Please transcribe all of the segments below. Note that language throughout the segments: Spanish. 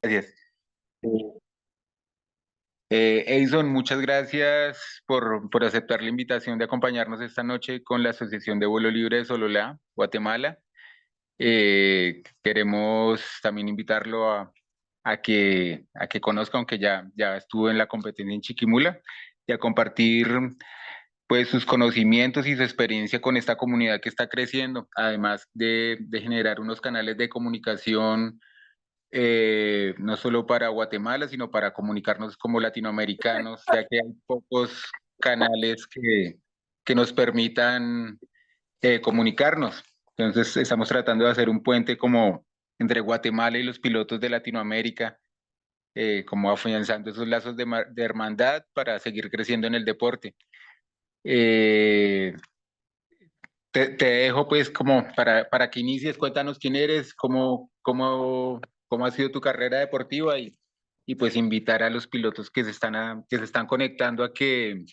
Gracias. Edison, muchas gracias por aceptar la invitación de acompañarnos esta noche con la Asociación de Vuelo Libre de Sololá, Guatemala. Queremos también invitarlo a que conozca, aunque ya estuvo en la competencia en Chiquimula, y a compartir pues sus conocimientos y su experiencia con esta comunidad que está creciendo, además de generar unos canales de comunicación no solo para Guatemala, sino para comunicarnos como latinoamericanos, ya que hay pocos canales que nos permitan comunicarnos. Entonces, estamos tratando de hacer un puente como entre Guatemala y los pilotos de Latinoamérica, como afianzando esos lazos de hermandad para seguir creciendo en el deporte. Eh, te dejo pues como para que inicies, cuéntanos quién eres, cómo ha sido tu carrera deportiva y pues invitar a los pilotos que se están conectando a que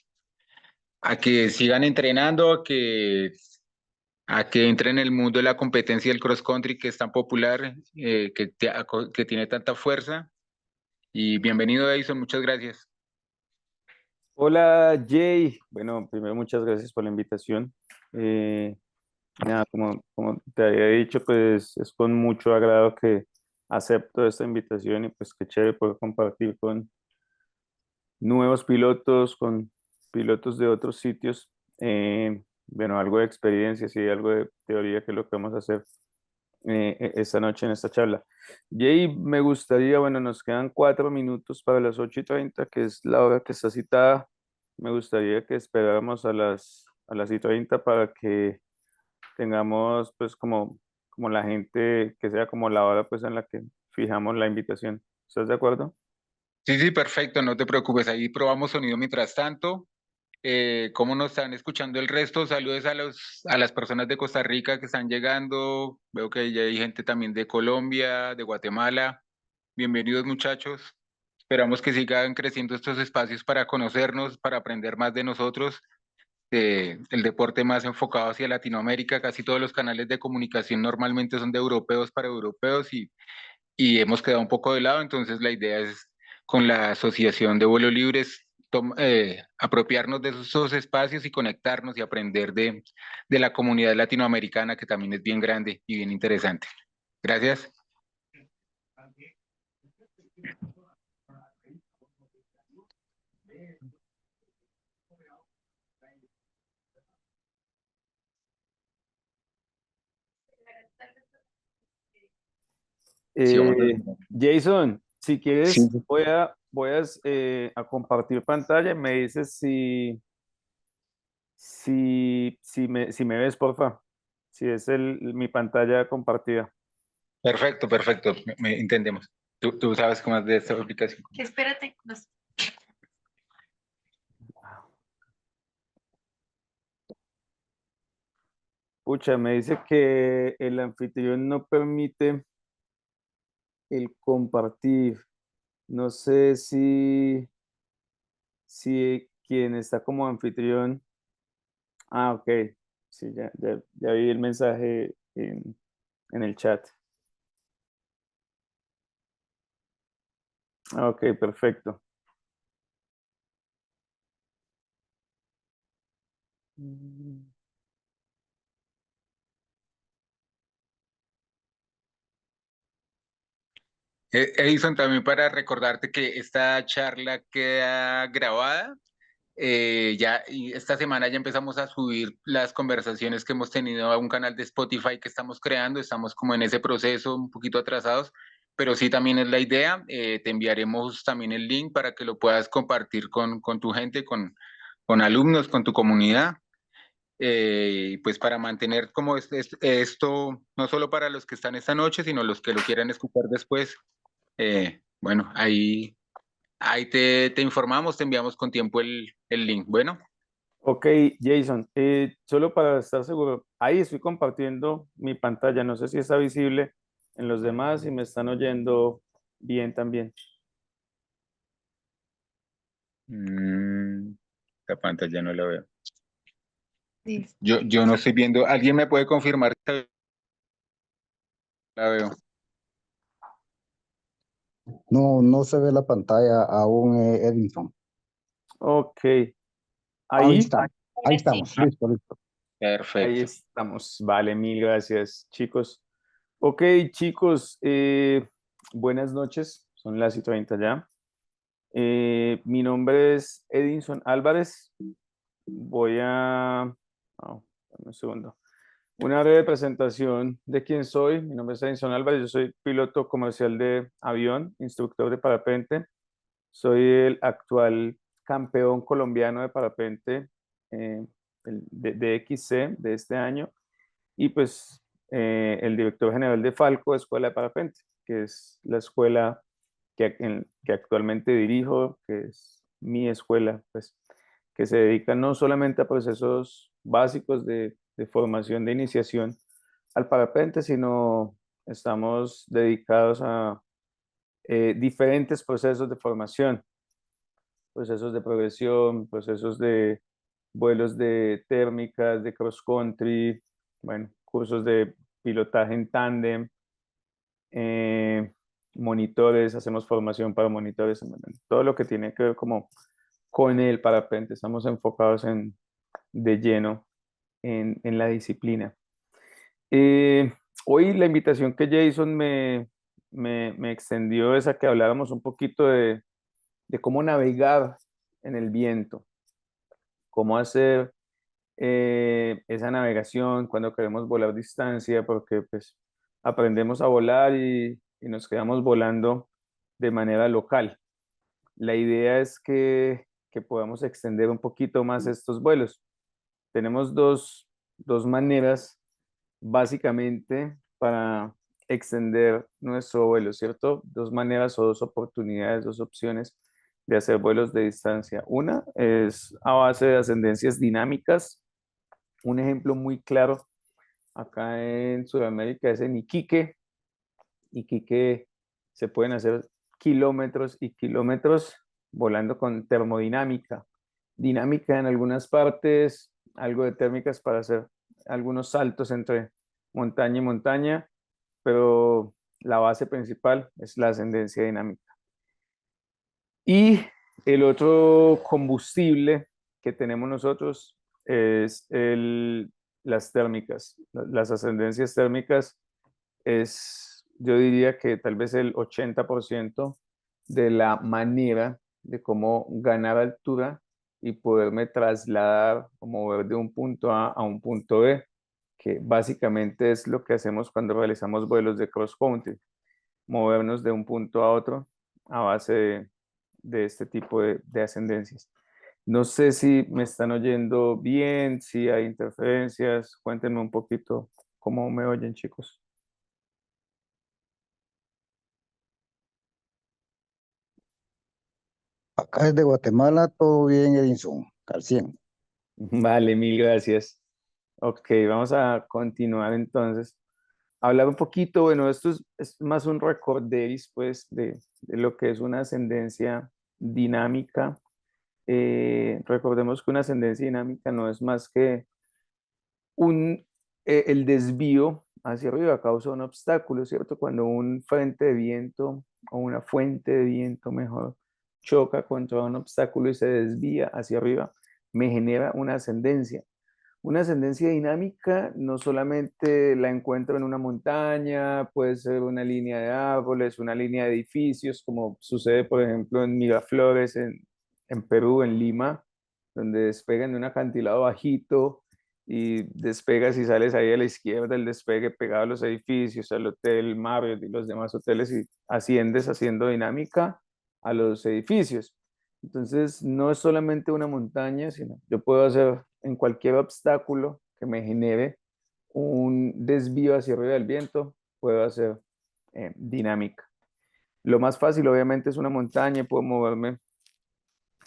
sigan entrenando, a que entren en el mundo de la competencia del cross country que es tan popular, que tiene tanta fuerza. Y bienvenido, Edison, muchas gracias. Hola Jay, bueno, primero muchas gracias por la invitación. Nada, como te había dicho, pues es con mucho agrado que acepto esta invitación y pues qué chévere poder compartir con nuevos pilotos, con pilotos de otros sitios. Bueno, algo de experiencia, sí, algo de teoría que es lo que vamos a hacer esta noche en esta charla. Jay, me gustaría, bueno, nos quedan 4 minutos para las 8:30, que es la hora que está citada. Me gustaría que esperáramos a las y 30 para que tengamos, pues, como la gente, que sea como la hora, pues, en la que fijamos la invitación. ¿Estás de acuerdo? Sí, sí, perfecto, no te preocupes, ahí probamos sonido mientras tanto. ¿Cómo nos están escuchando el resto? Saludos a las personas de Costa Rica que están llegando. Veo que ya hay gente también de Colombia, de Guatemala. Bienvenidos, muchachos. Esperamos que sigan creciendo estos espacios para conocernos, para aprender más de nosotros, el deporte más enfocado hacia Latinoamérica. Casi todos los canales de comunicación normalmente son de europeos para europeos y hemos quedado un poco de lado, entonces la idea es con la Asociación de Vuelos Libres apropiarnos de esos espacios y conectarnos y aprender de la comunidad latinoamericana que también es bien grande y bien interesante. Gracias. Sí, vamos Eh, Jason, si sí, quieres, voy a compartir pantalla. Me dices si me ves, porfa. Si es mi pantalla compartida. perfecto, perfecto, entendemos. Tú sabes cómo es de esta aplicación. Espérate, Pucha, me dice que el anfitrión no permite el compartir. No sé si quien está como anfitrión. Ah, ok. Sí, ya vi el mensaje en el chat. Ah, ok, perfecto. Mm. Edison, también para recordarte que esta charla queda grabada. Y esta semana ya empezamos a subir las conversaciones que hemos tenido a un canal de Spotify que estamos creando. Estamos como en ese proceso, un poquito atrasados, pero sí también es la idea. Te enviaremos también el link para que lo puedas compartir con tu gente, con alumnos, con tu comunidad. Y pues para mantener como esto, no solo para los que están esta noche, sino los que lo quieran escuchar después. Bueno, ahí te informamos, te enviamos con tiempo el link. Bueno, Ok, Jason, solo para estar seguro, ahí estoy compartiendo mi pantalla. No sé si está visible en los demás y me están oyendo bien también. mm, la pantalla no la veo. sí. Yo no estoy viendo. ¿Alguien me puede confirmar que la veo? No, no se ve la pantalla aún, Edinson. Ok, Ahí ahí, está, ahí Ahora sí. estamos, listo, listo. ahí Perfecto. estamos. Vale, mil gracias, chicos. Ok, chicos, buenas noches. Son las y 30 ya. Mi nombre es Edinson Álvarez. Voy a... dame un segundo. Una breve presentación de quién soy. Mi nombre es Edinson Álvarez. Yo soy piloto comercial de avión, instructor de parapente. Soy el actual campeón colombiano de parapente de XC de este año y pues el director general de Falco, Escuela de Parapente, que es la escuela que actualmente dirijo, que es mi escuela, pues, que se dedica no solamente a procesos básicos de formación de iniciación al parapente, sino estamos dedicados a diferentes procesos de formación, procesos de progresión, procesos de vuelos de térmicas, de cross country, bueno, cursos de pilotaje en tándem, eh, monitores, hacemos formación para monitores, todo lo que tiene que ver como con el parapente, estamos enfocados de lleno en la disciplina. Eh, Hoy la invitación que Jason me extendió es a que habláramos un poquito de cómo navegar en el viento, cómo hacer esa navegación cuando queremos volar distancia, porque pues aprendemos a volar y nos quedamos volando de manera local. La idea es que podamos extender un poquito más estos vuelos. Tenemos dos maneras básicamente para extender nuestro vuelo, ¿cierto? Dos maneras o dos oportunidades, dos opciones de hacer vuelos de distancia. Una es a base de ascendencias dinámicas. Un ejemplo muy claro acá en Sudamérica es en Iquique. Iquique se pueden hacer kilómetros y kilómetros volando con termodinámica. Dinámica en algunas partes, algo de térmicas para hacer algunos saltos entre montaña y montaña, pero la base principal es la ascendencia dinámica. Y el otro combustible que tenemos nosotros es las térmicas. Las ascendencias térmicas es, yo diría que tal vez el 80% de la manera de cómo ganar altura y poderme trasladar o mover de un punto A un punto B, que básicamente es lo que hacemos cuando realizamos vuelos de cross country, movernos de un punto a otro a base de este tipo de ascendencias. No sé si me están oyendo bien, si hay interferencias, cuéntenme un poquito cómo me oyen, chicos. Acá desde Guatemala, todo bien, Edinson, al 100. Vale, mil gracias. Ok, vamos a continuar entonces. Hablar un poquito, bueno, esto es más un recorderis, pues, de lo que es una ascendencia dinámica. Recordemos que una ascendencia dinámica no es más que el desvío hacia arriba causa un obstáculo, ¿cierto? Cuando un frente de viento o una fuente de viento, mejor, choca contra un obstáculo y se desvía hacia arriba, me genera una ascendencia. Una ascendencia dinámica no solamente la encuentro en una montaña, puede ser una línea de árboles, una línea de edificios, como sucede, por ejemplo, en Miraflores, en Perú, en Lima, donde despegan de un acantilado bajito y despegas y sales ahí a la izquierda, el despegue pegado a los edificios, al Hotel Marriott y los demás hoteles y asciendes haciendo dinámica a los edificios. Entonces, no es solamente una montaña, sino yo puedo hacer en cualquier obstáculo que me genere un desvío hacia arriba del viento, puedo hacer dinámica. Lo más fácil, obviamente, es una montaña, puedo moverme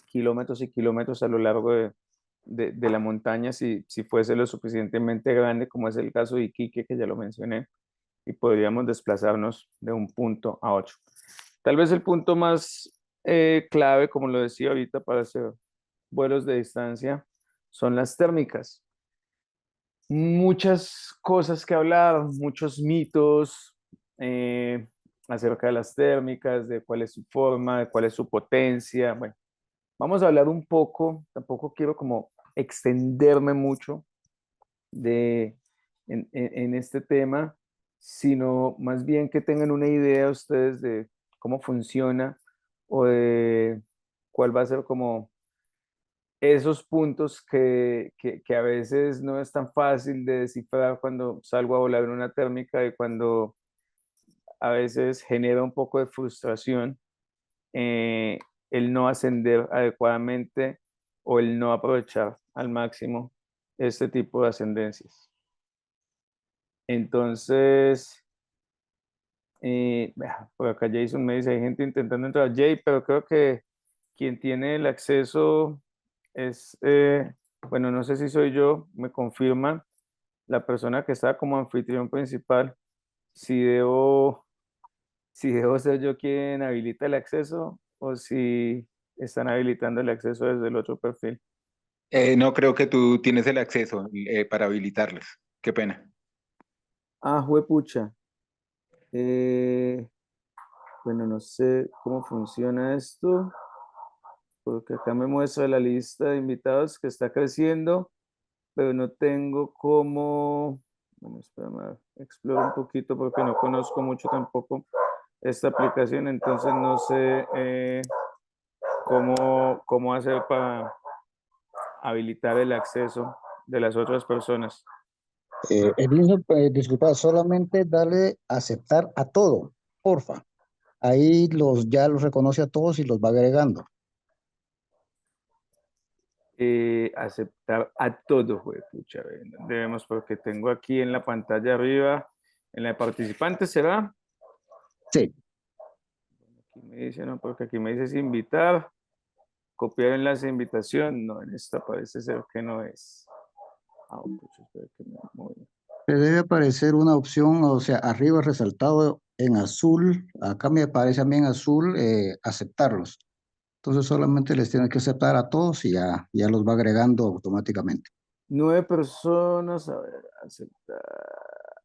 kilómetros y kilómetros a lo largo de la montaña si fuese lo suficientemente grande, como es el caso de Iquique, que ya lo mencioné, y podríamos desplazarnos de un punto a otro. Tal vez el punto más clave, como lo decía ahorita, para hacer vuelos de distancia son las térmicas. Muchas cosas que hablar, muchos mitos. acerca de las térmicas, de cuál es su forma, de cuál es su potencia. Bueno, vamos a hablar un poco, tampoco quiero como extenderme mucho en este tema, sino más bien que tengan una idea ustedes de cómo funciona o de cuál va a ser como esos puntos que a veces no es tan fácil de descifrar cuando salgo a volar en una térmica y cuando a veces genera un poco de frustración eh, el no ascender adecuadamente o el no aprovechar al máximo este tipo de ascendencias. Entonces, por acá Jason me dice, hay gente intentando entrar. Jay, pero creo que quien tiene el acceso es, bueno, no sé si soy yo, me confirma la persona que está como anfitrión principal, si debo ser yo quien habilita el acceso o si están habilitando el acceso desde el otro perfil. No creo que tú tienes el acceso para habilitarlos. Qué pena. Ah, juepucha. Eh, bueno, no sé cómo funciona esto, porque acá me muestra la lista de invitados que está creciendo, pero no tengo cómo, bueno, espérame, a ver, exploro un poquito porque no conozco mucho tampoco esta aplicación, entonces no sé cómo hacer para habilitar el acceso de las otras personas. Edinson, disculpa, solamente dale aceptar a todo, porfa. Ahí ya los reconoce a todos y los va agregando. Aceptar a todo, pucha, debemos, porque tengo aquí en la pantalla arriba, en la de participantes, ¿será? Sí, Aquí me dice, no, porque aquí me dice invitar, copiar enlace de invitación, no, en esta parece ser que no es. Ah, pucha, espera que me mueva. te debe aparecer una opción, o sea, arriba resaltado en azul, acá me aparece a mí en azul, aceptarlos. Entonces solamente les tienes que aceptar a todos y ya los va agregando automáticamente. 9 personas, a ver, aceptar,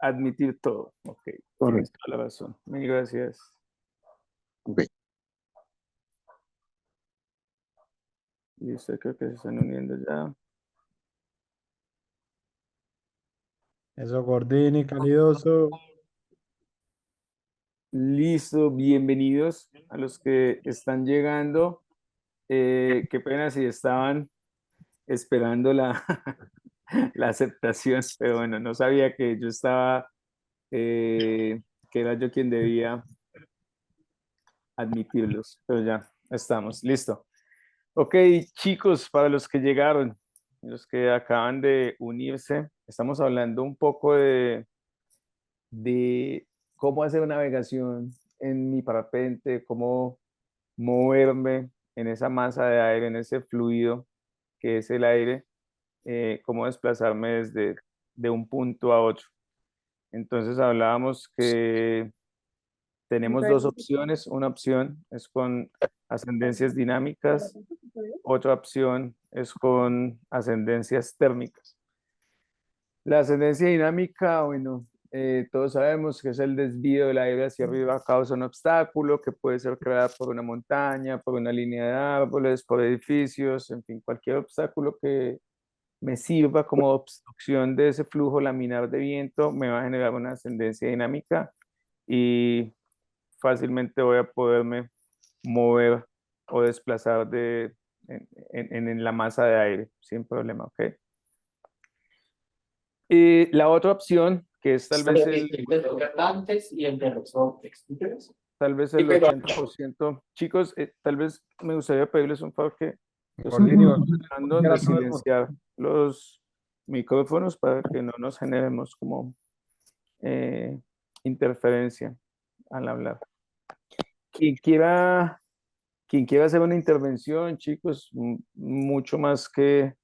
admitir todo. Ok, tienes Correcto. toda la razón. Mil gracias. Ok. Listo, creo que se están uniendo ya. Eso, Gordini, calidoso. Listo, bienvenidos a los que están llegando. Qué pena si estaban esperando la aceptación, pero bueno, no sabía que yo estaba, que era yo quien debía admitirlos, pero ya estamos, listo. Ok, chicos, para los que llegaron, los que acaban de unirse, estamos hablando un poco de cómo hacer navegación en mi parapente, cómo moverme en esa masa de aire, en ese fluido que es el aire, cómo desplazarme de un punto a otro. Entonces hablábamos que tenemos dos opciones. Una opción es con ascendencias dinámicas, otra opción es con ascendencias térmicas. La ascendencia dinámica, bueno, todos sabemos que es el desvío del aire hacia arriba a causa de un obstáculo que puede ser creado por una montaña, por una línea de árboles, por edificios, en fin, cualquier obstáculo que me sirva como obstrucción de ese flujo laminar de viento me va a generar una ascendencia dinámica y fácilmente voy a poderme mover o desplazar en la masa de aire sin problema, ¿ok? Y la otra opción, que es tal vez el 80%, chicos, tal vez me gustaría pedirles un favor que los que Gordini, están tratando de silenciar los micrófonos para que no nos generemos como eh, interferencia al hablar. Quien quiera, quien quiera hacer una intervención, chicos, mucho más que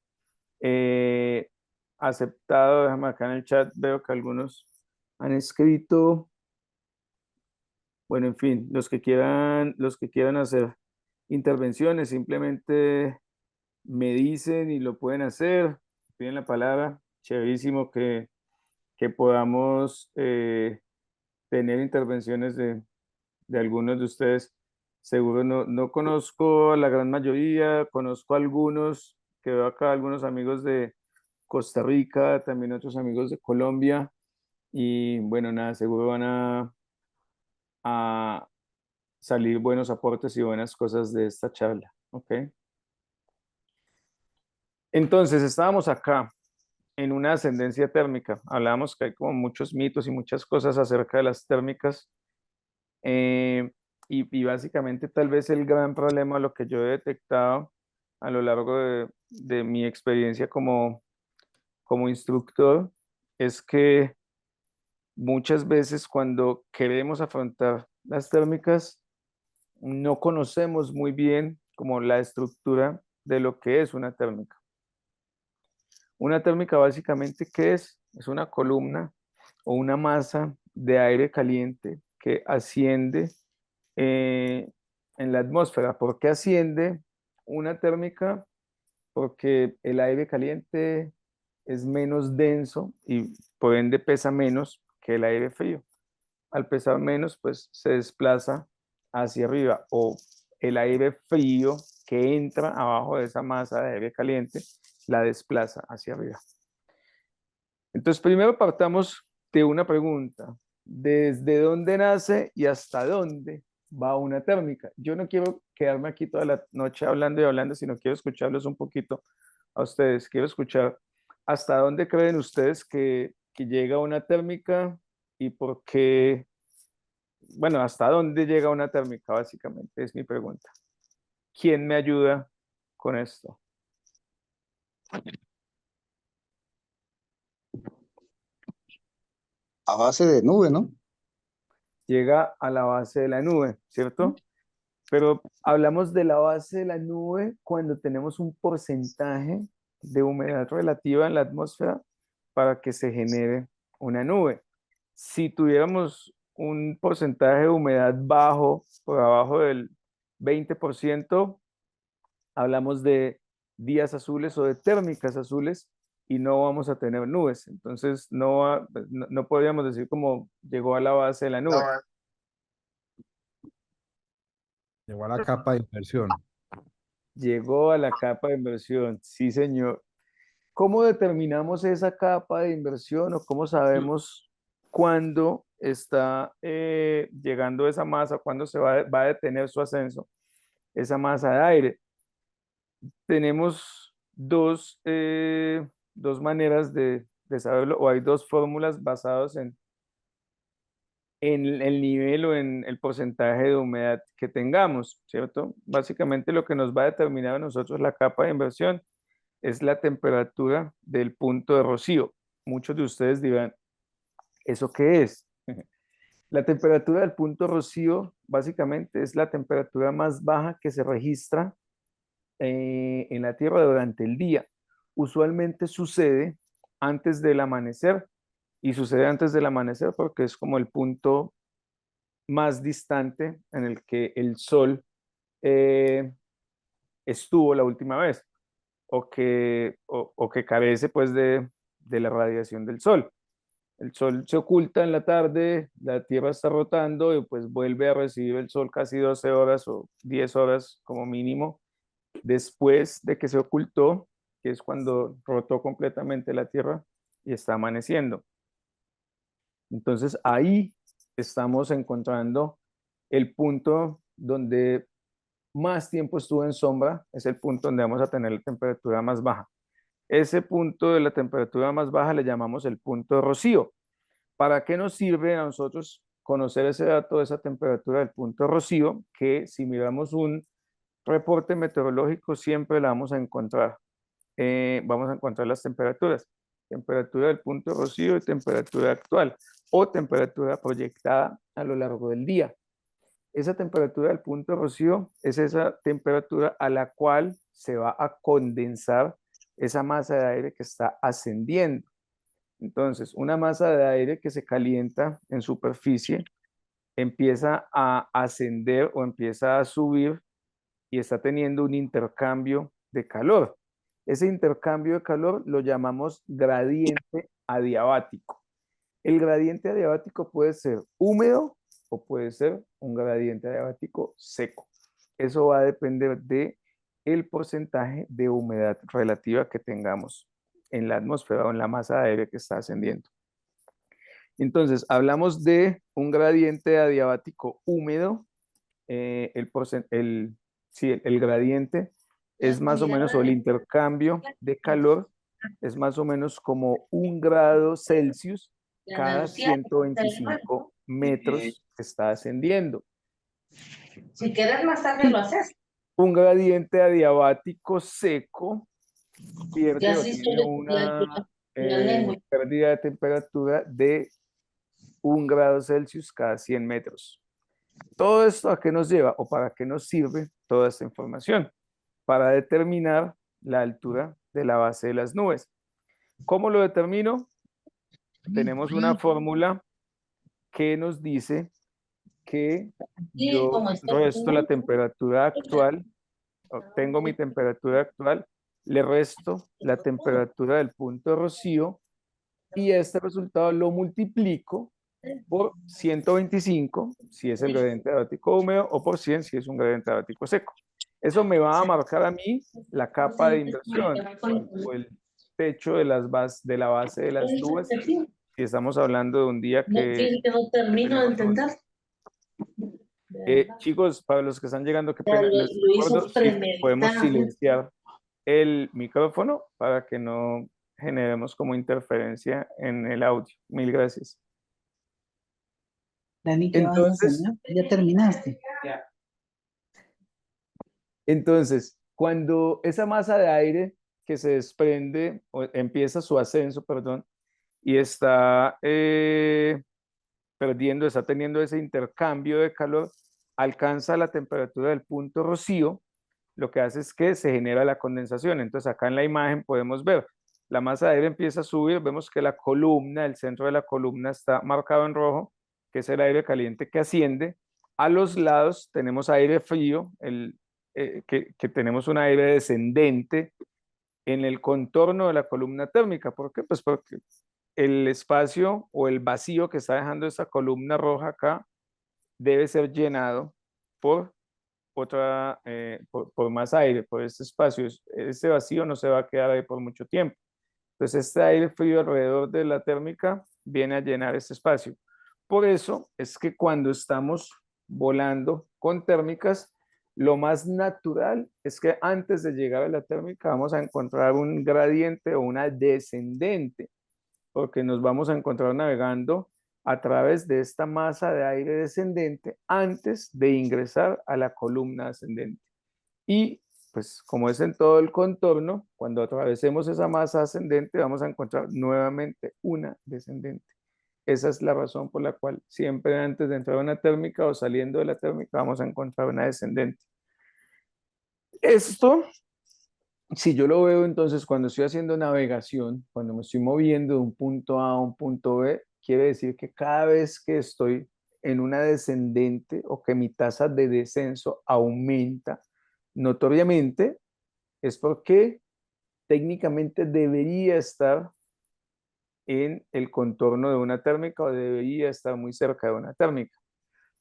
eh, aceptado. Déjame acá en el chat, veo que algunos han escrito. Bueno, en fin, los que quieran hacer intervenciones, simplemente me dicen y lo pueden hacer, piden la palabra. Chéverísimo que podamos tener intervenciones de algunos de ustedes. Seguro no conozco a la gran mayoría, conozco a algunos, que veo acá algunos amigos de Costa Rica, también otros amigos de Colombia. Y bueno, nada, seguro van a salir buenos aportes y buenas cosas de esta charla. ¿Ok? Entonces, estábamos acá en una ascendencia térmica. Hablábamos que hay como muchos mitos y muchas cosas acerca de las térmicas. Y básicamente tal vez el gran problema, lo que yo he detectado a lo largo de mi experiencia como instructor, es que muchas veces cuando queremos afrontar las térmicas, no conocemos muy bien como la estructura de lo que es una térmica. Una térmica básicamente, ¿qué es? Es una columna o una masa de aire caliente que asciende en la atmósfera. ¿Por qué asciende una térmica? Porque el aire caliente es menos denso y por ende pesa menos que el aire frío. Al pesar menos, pues se desplaza hacia arriba, o el aire frío que entra abajo de esa masa de aire caliente la desplaza hacia arriba. Entonces, primero partamos de una pregunta. ¿Desde dónde nace y hasta dónde va una térmica? Yo no quiero quedarme aquí toda la noche hablando y hablando, sino quiero escucharlos un poquito a ustedes. Quiero escuchar hasta dónde creen ustedes que llega una térmica y por qué, bueno, hasta dónde llega una térmica, básicamente, es mi pregunta. ¿Quién me ayuda con esto? A base de nube, ¿no? Llega a la base de la nube, ¿cierto? Pero hablamos de la base de la nube cuando tenemos un porcentaje de humedad relativa en la atmósfera para que se genere una nube. Si tuviéramos un porcentaje de humedad bajo, por abajo del 20%, hablamos de días azules o de térmicas azules y no vamos a tener nubes. Entonces no podríamos decir como llegó a la base de la nube. Llegó a la capa de inversión. Llegó a la capa de inversión, sí, señor. ¿Cómo determinamos esa capa de inversión o cómo sabemos cuándo está llegando esa masa, cuándo va a detener su ascenso, esa masa de aire? Tenemos dos maneras de saberlo, o hay dos fórmulas basadas en el nivel o en el porcentaje de humedad que tengamos, ¿cierto? Básicamente lo que nos va a determinar a nosotros la capa de inversión es la temperatura del punto de rocío. Muchos de ustedes dirán, ¿eso qué es? La temperatura del punto de rocío básicamente es la temperatura más baja que se registra en la Tierra durante el día. Usualmente sucede antes del amanecer, y sucede antes del amanecer porque es como el punto más distante en el que el sol eh, estuvo la última vez, o que carece pues de la radiación del sol. El sol se oculta en la tarde, la Tierra está rotando y pues vuelve a recibir el sol casi 12 horas o 10 horas como mínimo después de que se ocultó, que es cuando rotó completamente la Tierra y está amaneciendo. Entonces ahí estamos encontrando el punto donde más tiempo estuvo en sombra, es el punto donde vamos a tener la temperatura más baja. Ese punto de la temperatura más baja le llamamos el punto de rocío. ¿Para qué nos sirve a nosotros conocer ese dato de esa temperatura del punto de rocío? Que si miramos un reporte meteorológico siempre la vamos a encontrar. Vamos a encontrar las temperaturas. Temperatura del punto de rocío y temperatura actual o temperatura proyectada a lo largo del día. Esa temperatura del punto de rocío es esa temperatura a la cual se va a condensar esa masa de aire que está ascendiendo. Entonces, una masa de aire que se calienta en superficie empieza a ascender o empieza a subir y está teniendo un intercambio de calor. Ese intercambio de calor lo llamamos gradiente adiabático. El gradiente adiabático puede ser húmedo o puede ser un gradiente adiabático seco. Eso va a depender de el porcentaje de humedad relativa que tengamos en la atmósfera o en la masa de aire que está ascendiendo. Entonces, hablamos de un gradiente adiabático húmedo. El gradiente es más o menos, o el intercambio de calor es más o menos como 1 grado Celsius cada 125 metros que está ascendiendo. Si quieres más tarde lo haces. Un gradiente adiabático seco pierde Ya o sí tiene una la lengua. pérdida de temperatura de 1 grado Celsius cada 100 metros. ¿Todo esto a qué nos lleva o para qué nos sirve toda esta información? Para determinar la altura de la base de las nubes. ¿Cómo lo determino? Tenemos una fórmula que nos dice que Sí, yo como está resto la temperatura actual, obtengo mi temperatura actual, le resto la temperatura del punto de rocío y este resultado lo multiplico por 125 si es el gradiente adiabático húmedo o por 100 si es un gradiente adiabático seco. Eso me va a marcar a mí la capa de inversión o el techo de la base de las nubes, si estamos hablando de un día No, que que no termino de tenemos nubes. entender. Chicos, para los que están llegando, qué Ya pena, lo les hizo recuerdo si podemos premeditado. silenciar el micrófono para que no generemos como interferencia en el audio. Mil gracias. Dani, ¿qué vas a hacer? Entonces, ¿Ya terminaste? Entonces, cuando esa masa de aire que se desprende, o empieza su ascenso, perdón, y está está teniendo ese intercambio de calor, alcanza la temperatura del punto rocío, lo que hace es que se genera la condensación. Entonces, acá en la imagen podemos ver, la masa de aire empieza a subir, vemos que la columna, el centro de la columna está marcado en rojo, que es el aire caliente que asciende. A los lados tenemos aire frío, que tenemos un aire descendente en el contorno de la columna térmica. ¿Por qué? Pues porque el espacio o el vacío que está dejando esa columna roja acá debe ser llenado por por más aire, por este espacio. Este vacío no se va a quedar ahí por mucho tiempo. Entonces, este aire frío alrededor de la térmica viene a llenar este espacio. Por eso es que cuando estamos volando con térmicas, lo más natural es que antes de llegar a la térmica vamos a encontrar un gradiente o una descendente, porque nos vamos a encontrar navegando a través de esta masa de aire descendente antes de ingresar a la columna ascendente. Y pues como es en todo el contorno, cuando atravesemos esa masa ascendente vamos a encontrar nuevamente una descendente. Esa es la razón por la cual siempre antes de entrar a una térmica o saliendo de la térmica vamos a encontrar una descendente. Esto, si yo lo veo entonces cuando estoy haciendo navegación, cuando me estoy moviendo de un punto A a un punto B, quiere decir que cada vez que estoy en una descendente o que mi tasa de descenso aumenta notoriamente, es porque técnicamente debería estar en el contorno de una térmica o debería estar muy cerca de una térmica.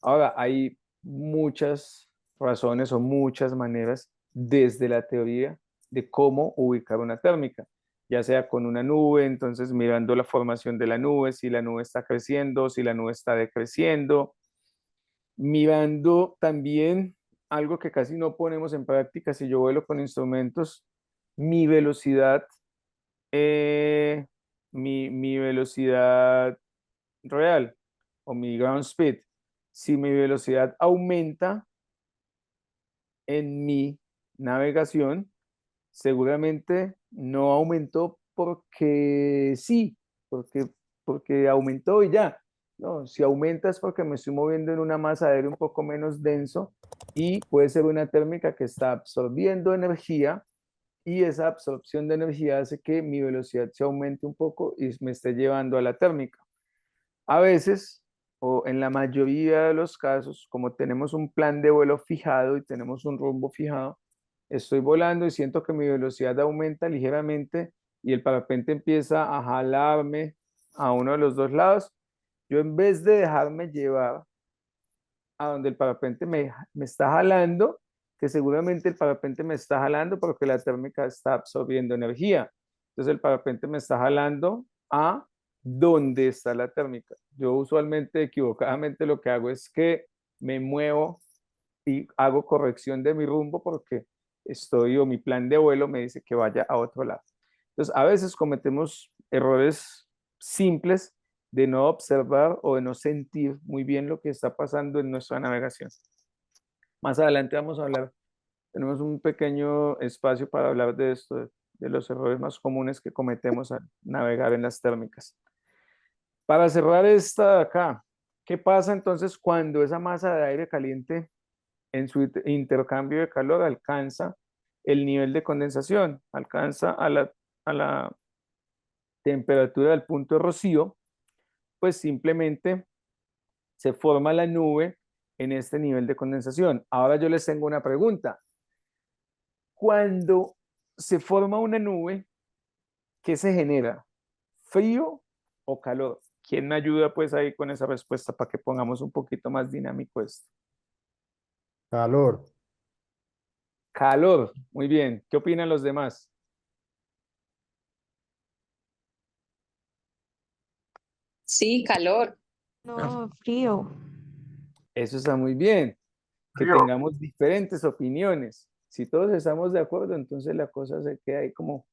Ahora, hay muchas razones o muchas maneras desde la teoría de cómo ubicar una térmica, ya sea con una nube, entonces mirando la formación de la nube, si la nube está creciendo, si la nube está decreciendo, mirando también algo que casi no ponemos en práctica si yo vuelo con instrumentos, mi velocidad, eh, mi velocidad real o mi ground speed. Si mi velocidad aumenta en mi navegación, seguramente no aumentó porque sí, porque aumentó y ya. No, si aumenta es porque me estoy moviendo en una masa de aire un poco menos denso y puede ser una térmica que está absorbiendo energía y esa absorción de energía hace que mi velocidad se aumente un poco y me esté llevando a la térmica. A veces, o en la mayoría de los casos, como tenemos un plan de vuelo fijado y tenemos un rumbo fijado, estoy volando y siento que mi velocidad aumenta ligeramente y el parapente empieza a jalarme a uno de los dos lados. Yo en vez de dejarme llevar a donde el parapente me está jalando, que seguramente el parapente me está jalando porque la térmica está absorbiendo energía. Entonces el parapente me está jalando a donde está la térmica. Yo usualmente, equivocadamente, lo que hago es que me muevo y hago corrección de mi rumbo porque o mi plan de vuelo me dice que vaya a otro lado. Entonces, a veces cometemos errores simples de no observar o de no sentir muy bien lo que está pasando en nuestra navegación. Más adelante vamos a hablar, tenemos un pequeño espacio para hablar de esto, de los errores más comunes que cometemos al navegar en las térmicas. Para cerrar esta de acá, ¿qué pasa entonces cuando esa masa de aire caliente en su intercambio de calor alcanza el nivel de condensación, alcanza a la temperatura del punto de rocío? Pues simplemente se forma la nube en este nivel de condensación. Ahora yo les tengo una pregunta. Cuando se forma una nube, ¿qué se genera? ¿Frío o calor? ¿Quién me ayuda pues ahí con esa respuesta para que pongamos un poquito más dinámico esto? Calor. Calor, muy bien. ¿Qué opinan los demás? Sí, calor. No, frío. Eso está muy bien. Que tengamos diferentes opiniones. Si todos estamos de acuerdo, entonces la cosa se queda ahí como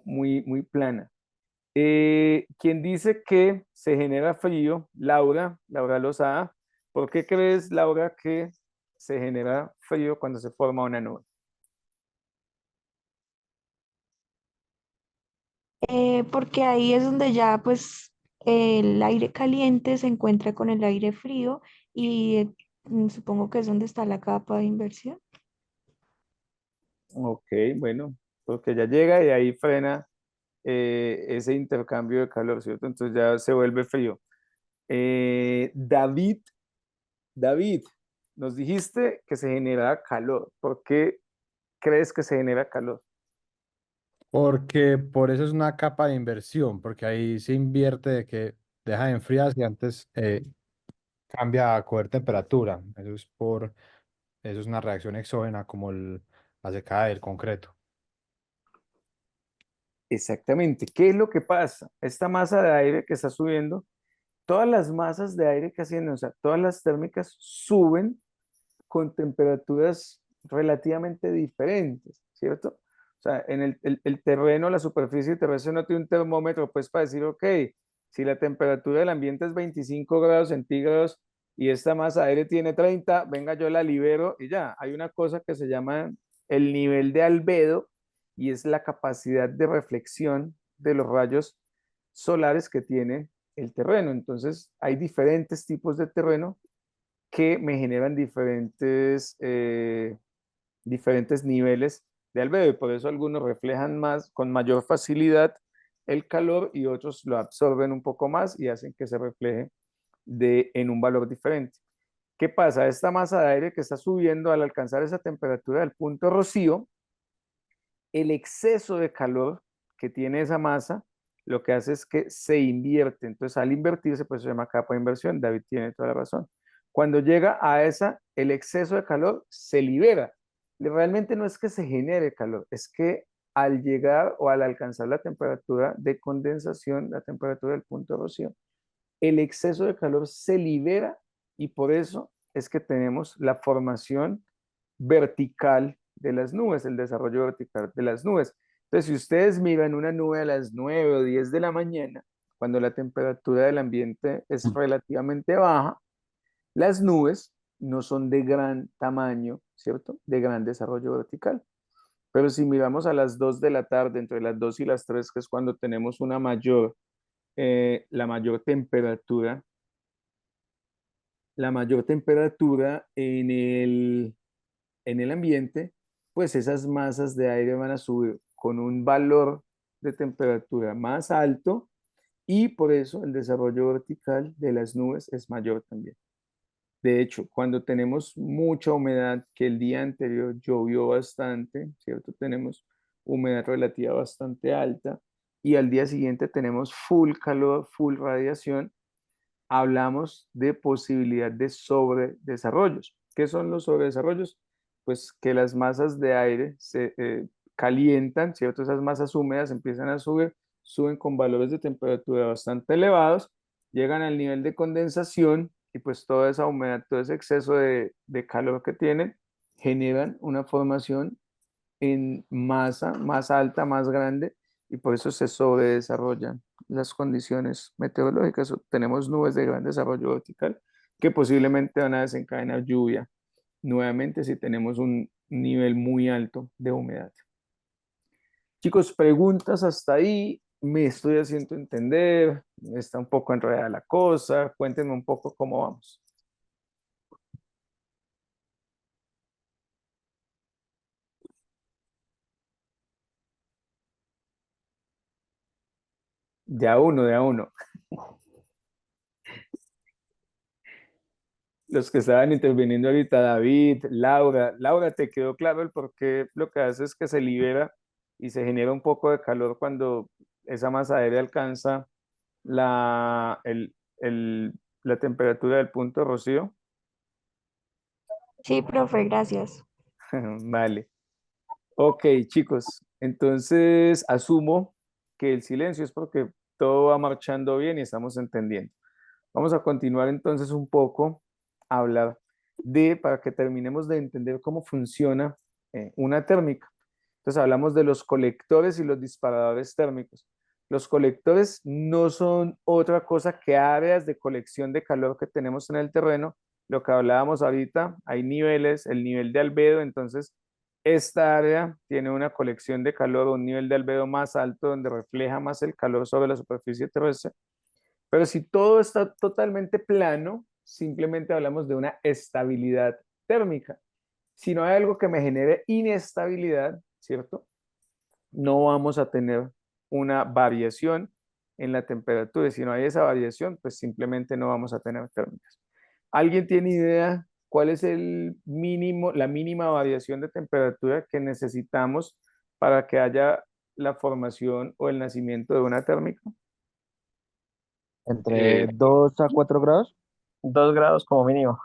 muy, muy plana. ¿Quién dice que se genera frío? Laura Lozada. ¿Por qué crees, Laura, que se genera frío cuando se forma una nube? Porque ahí es donde ya pues el aire caliente se encuentra con el aire frío y supongo que es donde está la capa de inversión. Ok, bueno, porque ya llega y ahí frena ese intercambio de calor, ¿cierto? Entonces ya se vuelve frío. David, nos dijiste que se genera calor. ¿Por qué crees que se genera calor? Porque por eso es una capa de inversión, porque ahí se invierte de que deja de enfriarse y antes cambia a coger temperatura. Eso es una reacción exógena como la secada del concreto. Exactamente. ¿Qué es lo que pasa? Esta masa de aire que está subiendo, todas las masas de aire que ascienden, o sea, todas las térmicas suben con temperaturas relativamente diferentes, ¿cierto? O sea, en el terreno, la superficie terrestre no tiene un termómetro, pues para decir, ok, si la temperatura del ambiente es 25 grados centígrados y esta masa de aire tiene 30, venga, yo la libero y ya. Hay una cosa que se llama el nivel de albedo y es la capacidad de reflexión de los rayos solares que tiene el terreno. Entonces, hay diferentes tipos de terreno que me generan diferentes niveles de albedo y por eso algunos reflejan más, con mayor facilidad el calor y otros lo absorben un poco más y hacen que se refleje en un valor diferente. ¿Qué pasa? Esta masa de aire que está subiendo al alcanzar esa temperatura del punto rocío, el exceso de calor que tiene esa masa, lo que hace es que se invierte. Entonces, al invertirse, pues se llama capa de inversión. David tiene toda la razón. Cuando llega a el exceso de calor se libera. Realmente no es que se genere calor, es que al llegar o al alcanzar la temperatura de condensación, la temperatura del punto de rocío, el exceso de calor se libera y por eso es que tenemos la formación vertical de las nubes, el desarrollo vertical de las nubes. Entonces, si ustedes miran una nube a las 9 o 10 de la mañana, cuando la temperatura del ambiente es relativamente baja, las nubes no son de gran tamaño, ¿cierto? De gran desarrollo vertical. Pero si miramos a las 2 de la tarde, entre las 2 y las 3, que es cuando tenemos la mayor temperatura, en el ambiente, pues esas masas de aire van a subir con un valor de temperatura más alto y por eso el desarrollo vertical de las nubes es mayor también. De hecho, cuando tenemos mucha humedad, que el día anterior llovió bastante, ¿cierto? Tenemos humedad relativa bastante alta y al día siguiente tenemos full calor, full radiación. hablamos de posibilidad de sobredesarrollos. ¿Qué son los sobredesarrollos? Pues que las masas de aire se calientan, ¿cierto? Esas masas húmedas empiezan a subir, suben con valores de temperatura bastante elevados, llegan al nivel de condensación y pues toda esa humedad, todo ese exceso de calor que tienen, generan una formación en masa más alta, más grande, y por eso se sobredesarrollan las condiciones meteorológicas. Tenemos nubes de gran desarrollo vertical que posiblemente van a desencadenar lluvia nuevamente si tenemos un nivel muy alto de humedad. Chicos, preguntas hasta ahí. Me estoy haciendo entender. Está un poco enredada la cosa. Cuéntenme un poco cómo vamos. De a uno, de a uno. Los que estaban interviniendo ahorita, David, Laura. Laura, ¿te quedó claro el por qué lo que hace es que se libera y se genera un poco de calor cuando esa masa aérea alcanza la, la temperatura del punto de rocío? Sí, profe, gracias. Vale. Ok, chicos. Entonces, asumo que el silencio es porque todo va marchando bien y estamos entendiendo. Vamos a continuar entonces un poco a hablar para que terminemos de entender cómo funciona una térmica. Entonces hablamos de los colectores y los disparadores térmicos. Los colectores no son otra cosa que áreas de colección de calor que tenemos en el terreno. Lo que hablábamos ahorita, hay niveles, el nivel de albedo, entonces esta área tiene una colección de calor, un nivel de albedo más alto donde refleja más el calor sobre la superficie terrestre. Pero si todo está totalmente plano, simplemente hablamos de una estabilidad térmica. Si no hay algo que me genere inestabilidad, ¿cierto? No vamos a tener una variación en la temperatura. Y si no hay esa variación, pues simplemente no vamos a tener térmicas. ¿Alguien tiene idea cuál es el mínimo, la mínima variación de temperatura que necesitamos para que haya la formación o el nacimiento de una térmica? Entre 2 a 4 grados. 2 grados como mínimo.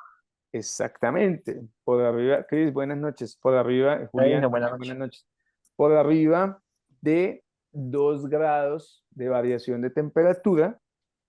Exactamente. Por arriba, Cris, buenas noches. Por arriba, Julián, Buenas buenas noches. noches. Por arriba de 2 grados de variación de temperatura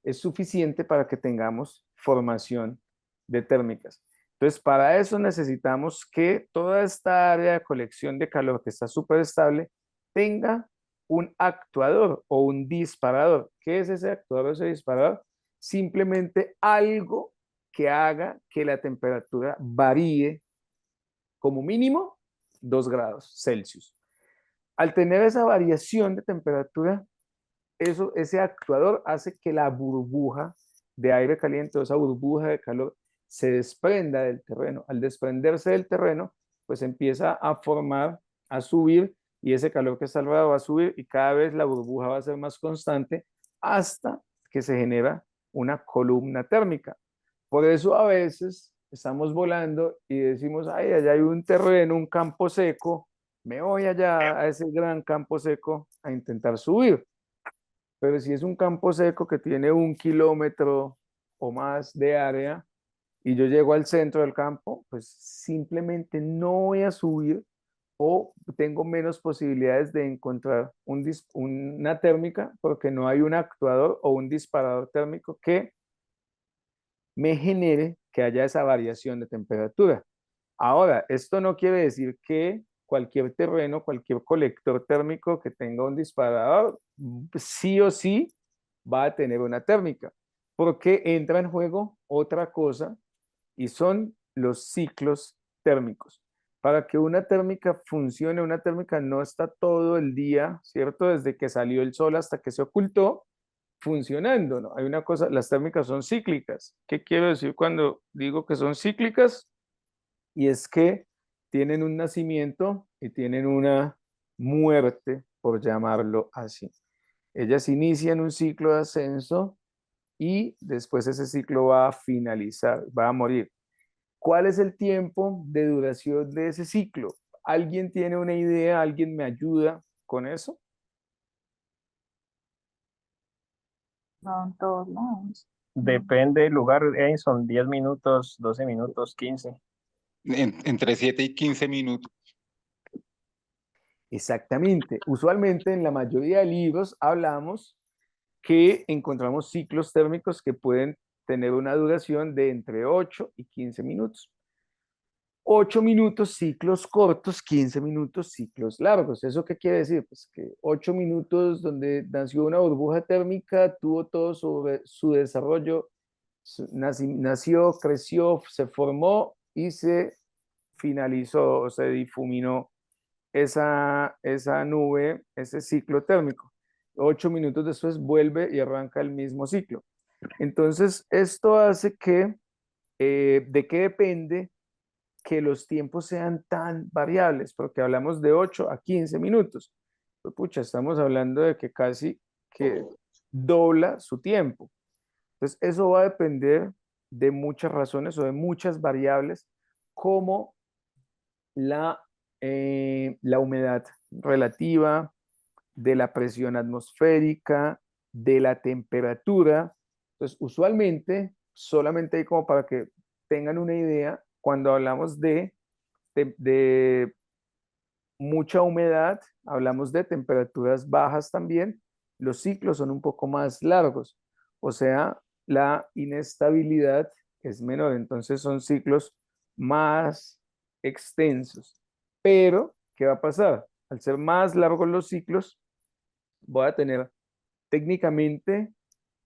es suficiente para que tengamos formación de térmicas. Entonces, para eso necesitamos que toda esta área de colección de calor que está súper estable tenga un actuador o un disparador. ¿Qué es ese actuador o ese disparador? Simplemente algo que haga que la temperatura varíe como mínimo 2 grados Celsius. Al tener esa variación de temperatura, ese actuador hace que la burbuja de aire caliente o esa burbuja de calor se desprenda del terreno. Al desprenderse del terreno, pues empieza a formar, a subir, y ese calor que está alrededor va a subir y cada vez la burbuja va a ser más constante hasta que se genera una columna térmica. Por eso a veces estamos volando y decimos, ay, allá hay un terreno, un campo seco, me voy allá a ese gran campo seco a intentar subir. Pero si es un campo seco que tiene 1 kilómetro o más de área y yo llego al centro del campo, pues simplemente no voy a subir o tengo menos posibilidades de encontrar una térmica porque no hay un actuador o un disparador térmico que me genere que haya esa variación de temperatura. Ahora, esto no quiere decir que cualquier terreno, cualquier colector térmico que tenga un disparador, sí o sí va a tener una térmica, porque entra en juego otra cosa y son los ciclos térmicos. Para que una térmica funcione, una térmica no está todo el día, ¿cierto? Desde que salió el sol hasta que se ocultó, funcionando, ¿no? Hay una cosa, las térmicas son cíclicas. ¿Qué quiero decir cuando digo que son cíclicas? Y es que tienen un nacimiento y tienen una muerte, por llamarlo así. Ellas inician un ciclo de ascenso y después ese ciclo va a finalizar, va a morir. ¿Cuál es el tiempo de duración de ese ciclo? ¿Alguien tiene una idea? ¿Alguien me ayuda con eso? No, en todos lados. Depende del lugar, son 10 minutos, 12 minutos, 15. Entre 7 y 15 minutos. Exactamente. Usualmente en la mayoría de libros hablamos que encontramos ciclos térmicos que pueden tener una duración de entre 8 y 15 minutos. 8 minutos ciclos cortos, 15 minutos ciclos largos. ¿Eso qué quiere decir? Pues que 8 minutos donde nació una burbuja térmica, tuvo todo su desarrollo, nació, creció, se formó y se finalizó o se difuminó esa nube, ese ciclo térmico. 8 minutos después vuelve y arranca el mismo ciclo. Entonces, esto hace que, ¿de qué depende que los tiempos sean tan variables? Porque hablamos de 8 a 15 minutos. Pues, pucha, estamos hablando de que casi que dobla su tiempo. Entonces, eso va a depender de muchas razones o de muchas variables, como la humedad relativa, de la presión atmosférica, de la temperatura. Entonces, usualmente, solamente hay como para que tengan una idea, cuando hablamos de mucha humedad, hablamos de temperaturas bajas también, los ciclos son un poco más largos, o sea, la inestabilidad es menor, entonces son ciclos más extensos. Pero, ¿qué va a pasar? Al ser más largos los ciclos, voy a tener técnicamente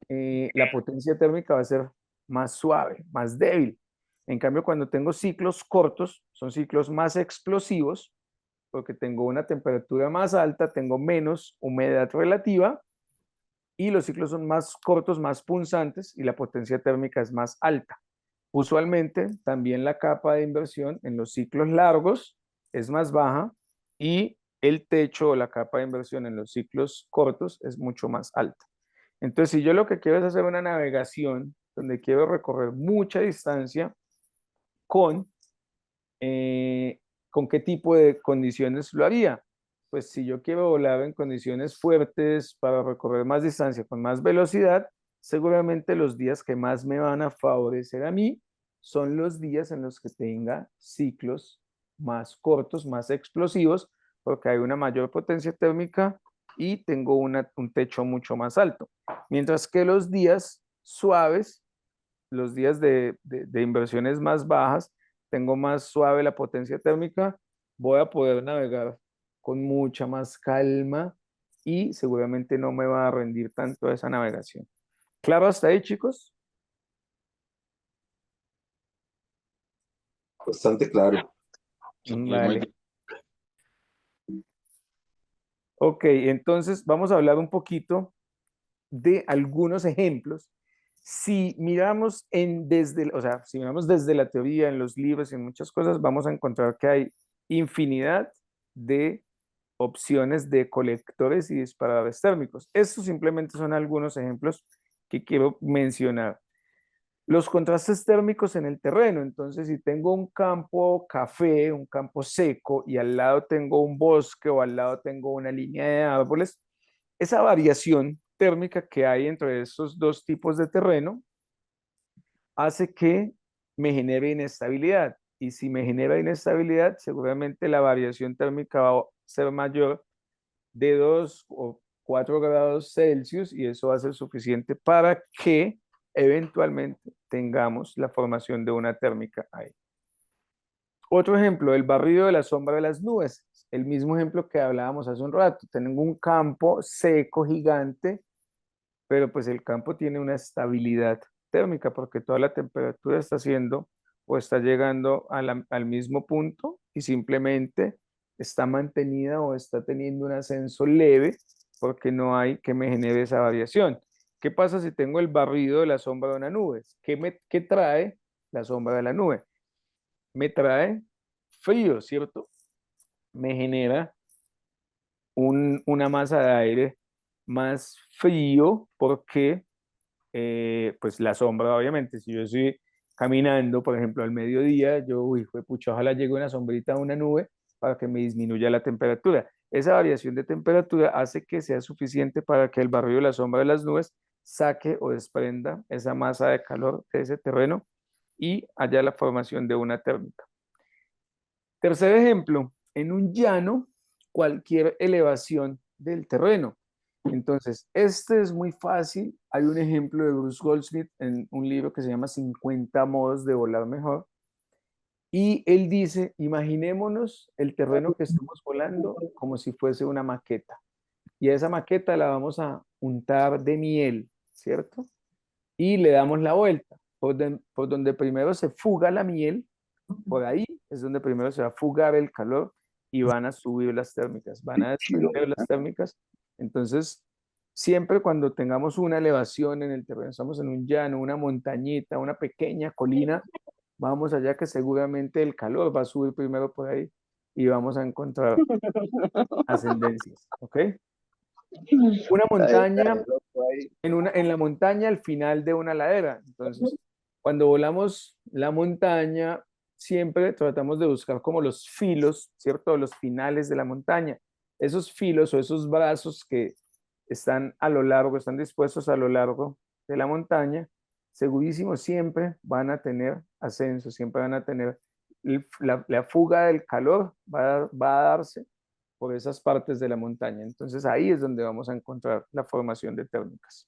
la potencia térmica va a ser más suave, más débil. En cambio, cuando tengo ciclos cortos, son ciclos más explosivos, porque tengo una temperatura más alta, tengo menos humedad relativa y los ciclos son más cortos, más punzantes y la potencia térmica es más alta. Usualmente también la capa de inversión en los ciclos largos es más baja y el techo o la capa de inversión en los ciclos cortos es mucho más alta. Entonces, si yo lo que quiero es hacer una navegación donde quiero recorrer mucha distancia con, ¿con qué tipo de condiciones lo haría? Pues si yo quiero volar en condiciones fuertes para recorrer más distancia con más velocidad, seguramente los días que más me van a favorecer a mí son los días en los que tenga ciclos más cortos, más explosivos, porque hay una mayor potencia térmica y tengo un techo mucho más alto. Mientras que los días suaves, los días de inversiones más bajas, tengo más suave la potencia térmica, voy a poder navegar con mucha más calma y seguramente no me va a rendir tanto esa navegación. ¿Claro hasta ahí, chicos? Bastante claro. Vale. Ok, entonces vamos a hablar un poquito de algunos ejemplos. Si miramos si miramos desde la teoría, en los libros y en muchas cosas, vamos a encontrar que hay infinidad de opciones de colectores y disparadores térmicos. Estos simplemente son algunos ejemplos que quiero mencionar. Los contrastes térmicos en el terreno. Entonces, si tengo un campo café, un campo seco, y al lado tengo un bosque o al lado tengo una línea de árboles, esa variación térmica que hay entre esos dos tipos de terreno hace que me genere inestabilidad. Y si me genera inestabilidad, seguramente la variación térmica va a ser mayor de 2 o 4 grados Celsius y eso va a ser suficiente para que eventualmente tengamos la formación de una térmica ahí. Otro ejemplo, el barrido de la sombra de las nubes. El mismo ejemplo que hablábamos hace un rato. Tengo un campo seco gigante, pero pues el campo tiene una estabilidad térmica porque toda la temperatura está haciendo o está llegando al mismo punto y simplemente está mantenida o está teniendo un ascenso leve porque no hay que me genere esa variación. ¿Qué pasa si tengo el barrido de la sombra de una nube? ¿Qué trae la sombra de la nube? Me trae frío, ¿cierto? Me genera una masa de aire más frío porque pues la sombra, obviamente, si yo estoy caminando, por ejemplo, al mediodía, pucha, ojalá llegue una sombrita a una nube para que me disminuya la temperatura. Esa variación de temperatura hace que sea suficiente para que el barrido de la sombra de las nubes saque o desprenda esa masa de calor de ese terreno y haya la formación de una térmica. Tercer ejemplo, en un llano, cualquier elevación del terreno. Entonces, este es muy fácil. Hay un ejemplo de Bruce Goldsmith en un libro que se llama 50 modos de volar mejor. Y él dice, imaginémonos el terreno que estamos volando como si fuese una maqueta. Y a esa maqueta la vamos a untar de miel, ¿cierto? Y le damos la vuelta. Por donde primero se fuga la miel, por ahí es donde primero se va a fugar el calor y van a subir las térmicas, van a descender las térmicas. Entonces, siempre cuando tengamos una elevación en el terreno, estamos en un llano, una montañita, una pequeña colina, vamos allá que seguramente el calor va a subir primero por ahí y vamos a encontrar ascendencias, ¿ok? Una montaña, en la montaña al final de una ladera. Entonces, cuando volamos la montaña, siempre tratamos de buscar como los filos, ¿cierto? Los finales de la montaña. Esos filos o esos brazos que están a lo largo, están dispuestos a lo largo de la montaña, segurísimo siempre van a tener ascenso, siempre van a tener la fuga del calor, va a darse por esas partes de la montaña. Entonces ahí es donde vamos a encontrar la formación de térmicas.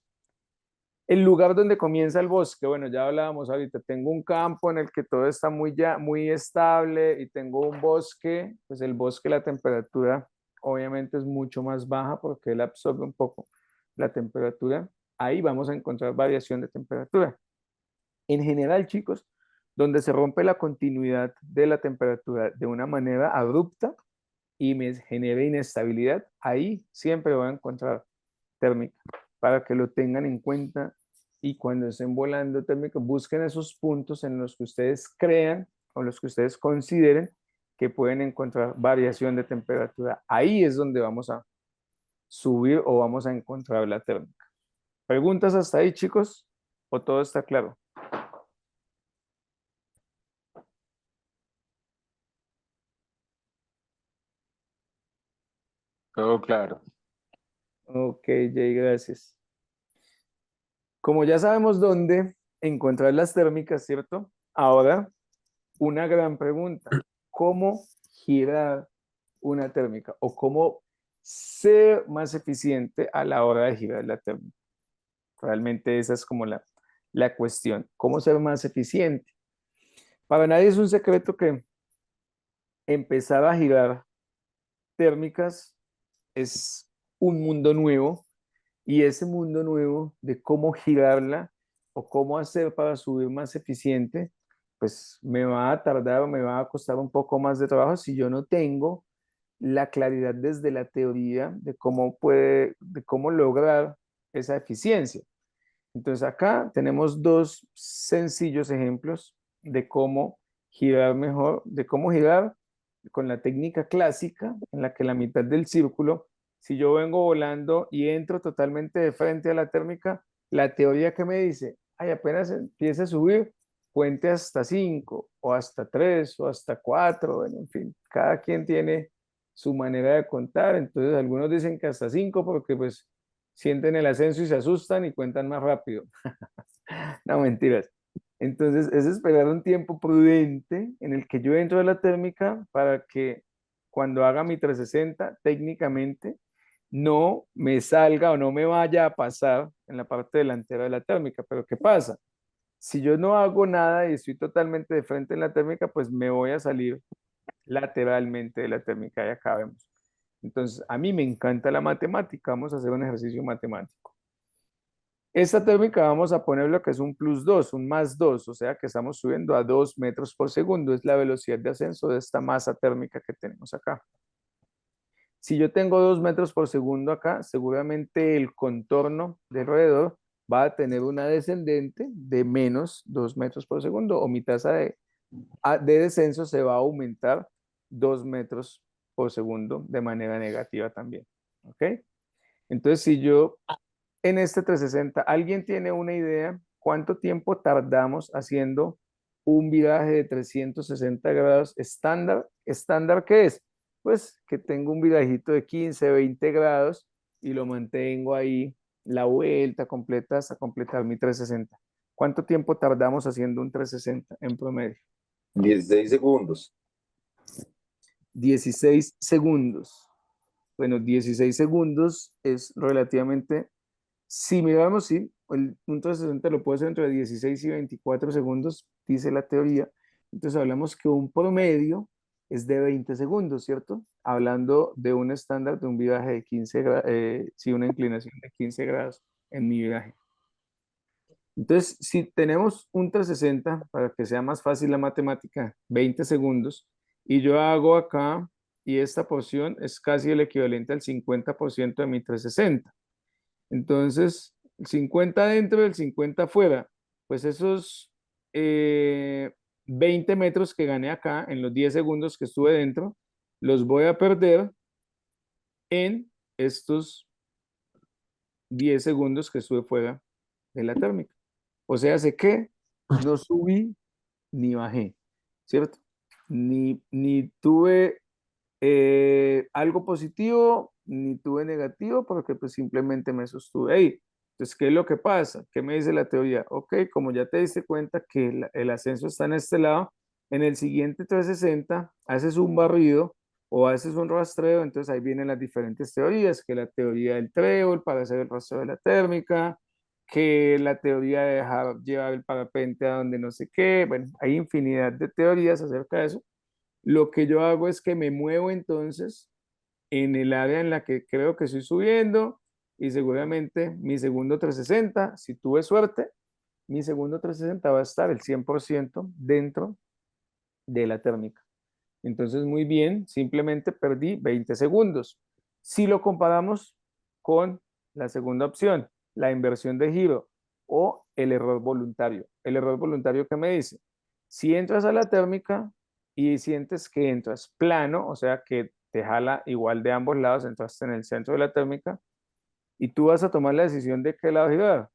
El lugar donde comienza el bosque, bueno, ya hablábamos ahorita, tengo un campo en el que todo está muy estable y tengo un bosque, pues el bosque la temperatura obviamente es mucho más baja porque él absorbe un poco la temperatura. Ahí vamos a encontrar variación de temperatura. En general, chicos, donde se rompe la continuidad de la temperatura de una manera abrupta y me genere inestabilidad, ahí siempre voy a encontrar térmica, para que lo tengan en cuenta y cuando estén volando térmica, busquen esos puntos en los que ustedes crean o los que ustedes consideren que pueden encontrar variación de temperatura. Ahí es donde vamos a subir o vamos a encontrar la térmica. ¿Preguntas hasta ahí, chicos? ¿O todo está claro? Todo claro. Ok, Jay, gracias. Como ya sabemos dónde encontrar las térmicas, ¿cierto? Ahora, una gran pregunta. ¿Cómo girar una térmica? ¿O cómo ser más eficiente a la hora de girar la térmica? Realmente esa es como la cuestión. ¿Cómo ser más eficiente? Para nadie es un secreto que empezar a girar térmicas es un mundo nuevo y ese mundo nuevo de cómo girarla o cómo hacer para subir más eficiente, pues me va a tardar o me va a costar un poco más de trabajo si yo no tengo la claridad desde la teoría de cómo lograr esa eficiencia. Entonces acá tenemos dos sencillos ejemplos de cómo girar mejor, de cómo girar con la técnica clásica en la que la mitad del círculo, si yo vengo volando y entro totalmente de frente a la térmica, la teoría que me dice, ay, apenas empiece a subir, cuente hasta 5 o hasta 3 o hasta 4, bueno, en fin, cada quien tiene su manera de contar, entonces algunos dicen que hasta 5 porque pues sienten el ascenso y se asustan y cuentan más rápido. No, mentiras. Entonces, es esperar un tiempo prudente en el que yo entro a la térmica para que cuando haga mi 360, técnicamente, no me salga o no me vaya a pasar en la parte delantera de la térmica. Pero ¿qué pasa? Si yo no hago nada y estoy totalmente de frente en la térmica, pues me voy a salir lateralmente de la térmica y acá vemos. Entonces, a mí me encanta la matemática. Vamos a hacer un ejercicio matemático. Esta térmica vamos a poner lo que es un +2, un +2, o sea que estamos subiendo a 2 metros por segundo. Es la velocidad de ascenso de esta masa térmica que tenemos acá. Si yo tengo 2 metros por segundo acá, seguramente el contorno de alrededor va a tener una descendente de menos 2 metros por segundo o mi tasa de descenso se va a aumentar 2 metros por segundo de manera negativa también. ¿Ok? Entonces, si yo en este 360, ¿alguien tiene una idea cuánto tiempo tardamos haciendo un viraje de 360 grados estándar? ¿Estándar qué es? Pues que tengo un virajito de 15, 20 grados y lo mantengo ahí la vuelta completa hasta completar mi 360. ¿Cuánto tiempo tardamos haciendo un 360 en promedio? 16 segundos. 16 segundos. Bueno, 16 segundos es relativamente, si miramos, sí, un 360 lo puede hacer entre 16 y 24 segundos, dice la teoría. Entonces hablamos que un promedio es de 20 segundos, ¿cierto? Hablando de un estándar de un viraje de 15 grados, sí, una inclinación de 15 grados en mi viraje. Entonces, si tenemos un 360, para que sea más fácil la matemática, 20 segundos, y yo hago acá, y esta porción es casi el equivalente al 50% de mi 360. Entonces, el 50 dentro y el 50 afuera, pues esos 20 metros que gané acá en los 10 segundos que estuve dentro, los voy a perder en estos 10 segundos que estuve fuera de la térmica. O sea, sé que no subí ni bajé, ¿cierto? Ni tuve algo positivo, ni tuve negativo, porque pues simplemente me sostuve ahí. Entonces, ¿qué es lo que pasa? ¿Qué me dice la teoría? Ok, como ya te diste cuenta que el ascenso está en este lado, en el siguiente 360 haces un barrido o haces un rastreo, entonces ahí vienen las diferentes teorías, que la teoría del trébol para hacer el rastreo de la térmica, que la teoría de dejar llevar el parapente a donde no sé qué, bueno, hay infinidad de teorías acerca de eso. Lo que yo hago es que me muevo entonces en el área en la que creo que estoy subiendo y seguramente mi segundo 360, si tuve suerte, mi segundo 360 va a estar el 100% dentro de la térmica. Entonces, muy bien, simplemente perdí 20 segundos. Si lo comparamos con la segunda opción, la inversión de giro o el error voluntario. El error voluntario, ¿qué me dice? Si entras a la térmica y sientes que entras plano, o sea que te jala igual de ambos lados, entraste en el centro de la térmica y tú vas a tomar la decisión de qué lado girar.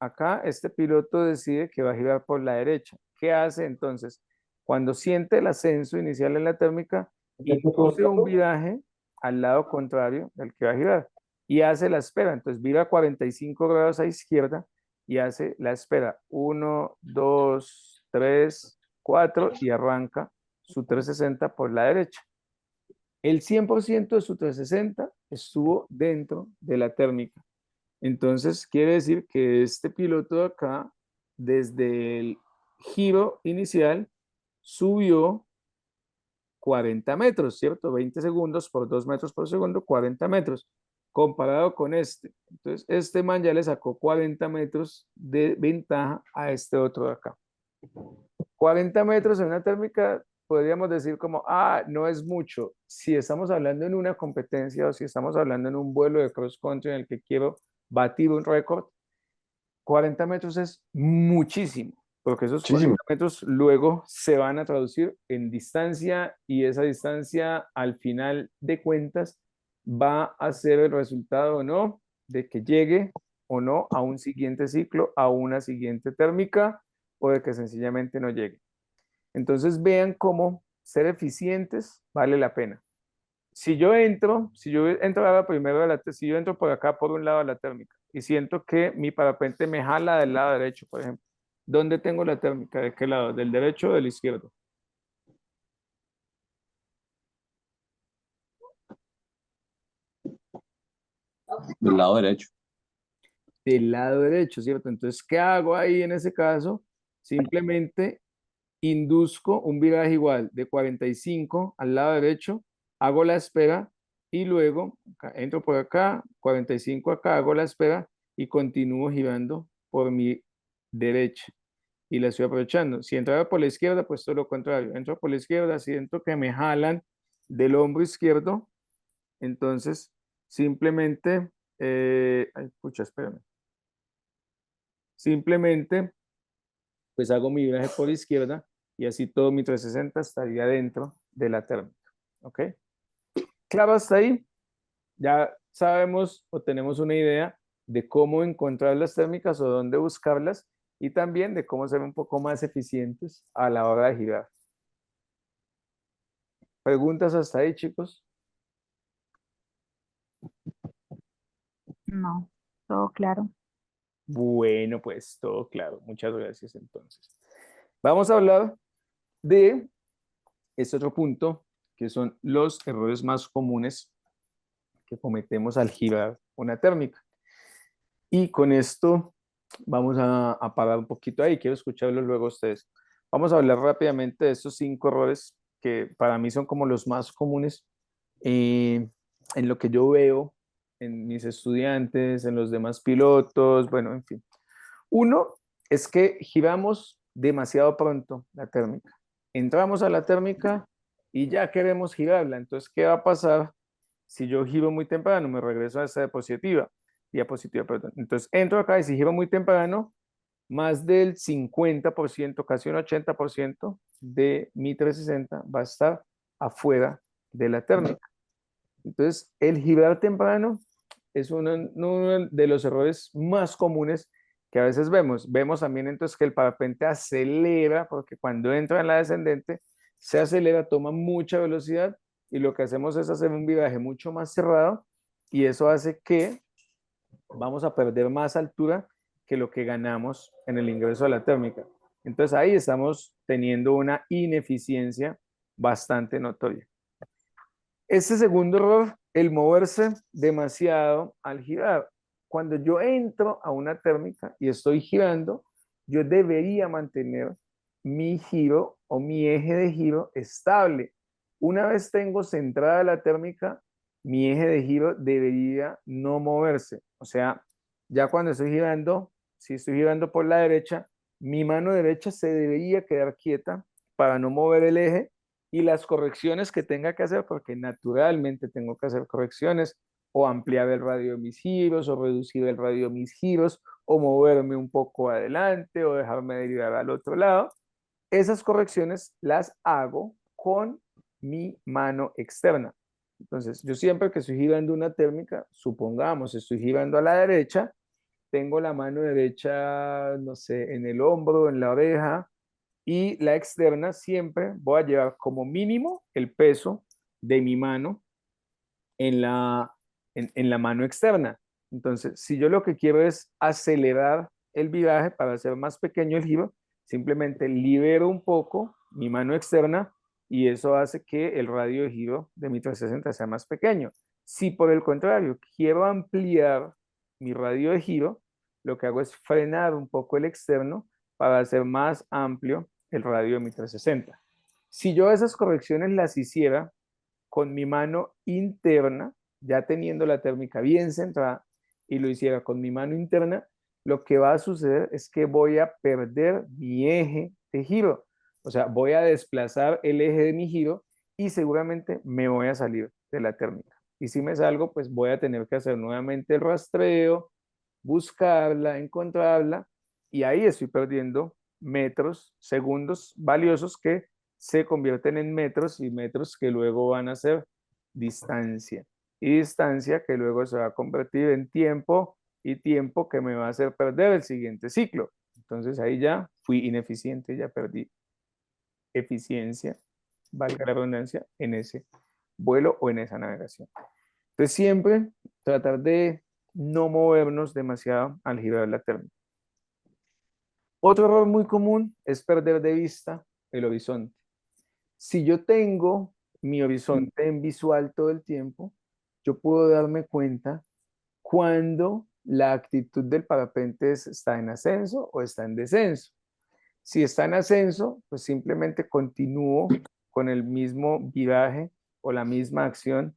Acá este piloto decide que va a girar por la derecha. ¿Qué hace entonces? Cuando siente el ascenso inicial en la térmica, induce un viraje al lado contrario del que va a girar y hace la espera. Entonces vira 45 grados a izquierda y hace la espera. 1, 2, 3, 4 y arranca su 360 por la derecha. El 100% de su 360 estuvo dentro de la térmica. Entonces, quiere decir que este piloto de acá, desde el giro inicial, subió 40 metros, ¿cierto? 20 segundos por 2 metros por segundo, 40 metros, comparado con este. Entonces, este man ya le sacó 40 metros de ventaja a este otro de acá. 40 metros en una térmica, podríamos decir como, no es mucho. Si estamos hablando en una competencia o si estamos hablando en un vuelo de cross country en el que quiero batir un récord, 40 metros es muchísimo, porque esos 40 metros luego se van a traducir en distancia y esa distancia al final de cuentas va a ser el resultado o no de que llegue o no a un siguiente ciclo, a una siguiente térmica o de que sencillamente no llegue. Entonces vean cómo ser eficientes vale la pena. Si yo entro a la primera, si yo entro por acá por un lado de la térmica y siento que mi parapente me jala del lado derecho, por ejemplo, ¿dónde tengo la térmica? ¿De qué lado? ¿Del derecho o del izquierdo? Del lado derecho. Del lado derecho, ¿cierto? Entonces, ¿qué hago ahí en ese caso? Simplemente induzco un viraje igual de 45 al lado derecho, hago la espera y luego entro por acá, 45 acá, hago la espera y continúo girando por mi derecha y la estoy aprovechando. Si entrara por la izquierda, pues todo lo contrario. Entro por la izquierda, siento que me jalan del hombro izquierdo, entonces simplemente, espérame. Simplemente, pues hago mi viraje por izquierda y así todo mi 360 estaría dentro de la térmica. ¿Ok? Claro, hasta ahí ya sabemos o tenemos una idea de cómo encontrar las térmicas o dónde buscarlas y también de cómo ser un poco más eficientes a la hora de girar. ¿Preguntas hasta ahí, chicos? No. Todo claro. Bueno, pues todo claro. Muchas gracias entonces. Vamos a hablar de este otro punto, que son los errores más comunes que cometemos al girar una térmica. Y con esto vamos a parar un poquito ahí. Quiero escucharlos luego a ustedes. Vamos a hablar rápidamente de estos 5 errores que para mí son como los más comunes en lo que yo veo en mis estudiantes, en los demás pilotos, bueno, en fin. Uno es que giramos demasiado pronto la térmica. Entramos a la térmica y ya queremos girarla. Entonces, ¿qué va a pasar si yo giro muy temprano? Me regreso a esa diapositiva, perdón. Entonces, entro acá y si giro muy temprano, más del 50%, casi un 80% de mi 360 va a estar afuera de la térmica. Entonces, el girar temprano es uno de los errores más comunes que a veces vemos. Vemos también entonces que el parapente acelera, porque cuando entra en la descendente, se acelera, toma mucha velocidad y lo que hacemos es hacer un viraje mucho más cerrado y eso hace que vamos a perder más altura que lo que ganamos en el ingreso a la térmica. Entonces ahí estamos teniendo una ineficiencia bastante notoria. Este segundo error, el moverse demasiado al girar. Cuando yo entro a una térmica y estoy girando, yo debería mantener mi giro o mi eje de giro estable. Una vez tengo centrada la térmica, mi eje de giro debería no moverse. O sea, ya cuando estoy girando, si estoy girando por la derecha, mi mano derecha se debería quedar quieta para no mover el eje y las correcciones que tenga que hacer, porque naturalmente tengo que hacer correcciones, o ampliar el radio de mis giros, o reducir el radio de mis giros, o moverme un poco adelante, o dejarme derivar al otro lado. Esas correcciones las hago con mi mano externa. Entonces, yo siempre que estoy girando una térmica, supongamos, estoy girando a la derecha, tengo la mano derecha, no sé, en el hombro, en la oreja, y la externa siempre voy a llevar como mínimo el peso de mi mano en la mano externa. Entonces, si yo lo que quiero es acelerar el viraje para hacer más pequeño el giro, simplemente libero un poco mi mano externa y eso hace que el radio de giro de mi 360 sea más pequeño. Si por el contrario quiero ampliar mi radio de giro, lo que hago es frenar un poco el externo para hacer más amplio el radio de mi 360. Si yo esas correcciones las hiciera con mi mano interna, ya teniendo la térmica bien centrada, y lo hiciera con mi mano interna, lo que va a suceder es que voy a perder mi eje de giro. O sea, voy a desplazar el eje de mi giro y seguramente me voy a salir de la térmica. Y si me salgo, pues voy a tener que hacer nuevamente el rastreo, buscarla, encontrarla, y ahí estoy perdiendo metros, segundos valiosos que se convierten en metros y metros que luego van a ser distancia. Y distancia que luego se va a convertir en tiempo y tiempo que me va a hacer perder el siguiente ciclo. Entonces ahí ya fui ineficiente, ya perdí eficiencia, valga la redundancia, en ese vuelo o en esa navegación. Entonces siempre tratar de no movernos demasiado al girar la térmica. Otro error muy común es perder de vista el horizonte. Si yo tengo mi horizonte en visual todo el tiempo, yo puedo darme cuenta cuando la actitud del parapente está en ascenso o está en descenso. Si está en ascenso, pues simplemente continúo con el mismo viraje o la misma acción.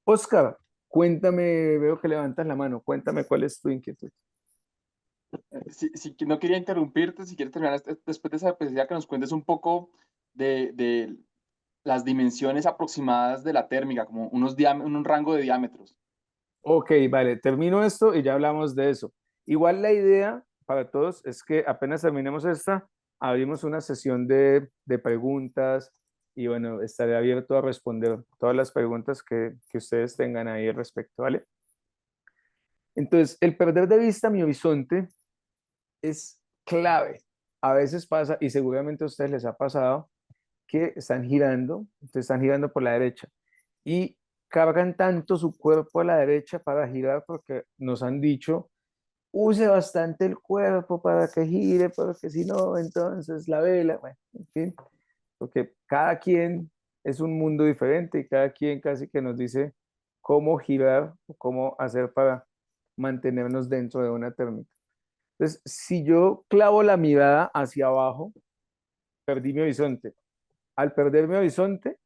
Oscar, cuéntame, veo que levantas la mano, cuéntame cuál es tu inquietud. Si no quería interrumpirte, si quieres terminar después de esa diapositiva que nos cuentes un poco de las dimensiones aproximadas de la térmica, como un rango de diámetros. Ok, vale, termino esto y ya hablamos de eso. Igual la idea para todos es que apenas terminemos esta, abrimos una sesión de preguntas y bueno, estaré abierto a responder todas las preguntas que ustedes tengan ahí al respecto, ¿vale? Entonces, el perder de vista mi horizonte es clave. A veces pasa, y seguramente a ustedes les ha pasado, que están girando, entonces están girando por la derecha. Y cargan tanto su cuerpo a la derecha para girar porque nos han dicho, use bastante el cuerpo para que gire, porque si no, entonces la vela, bueno, en fin, porque cada quien es un mundo diferente y cada quien casi que nos dice cómo girar o cómo hacer para mantenernos dentro de una térmica. Entonces, si yo clavo la mirada hacia abajo, perdí mi horizonte. Al perder mi horizonte,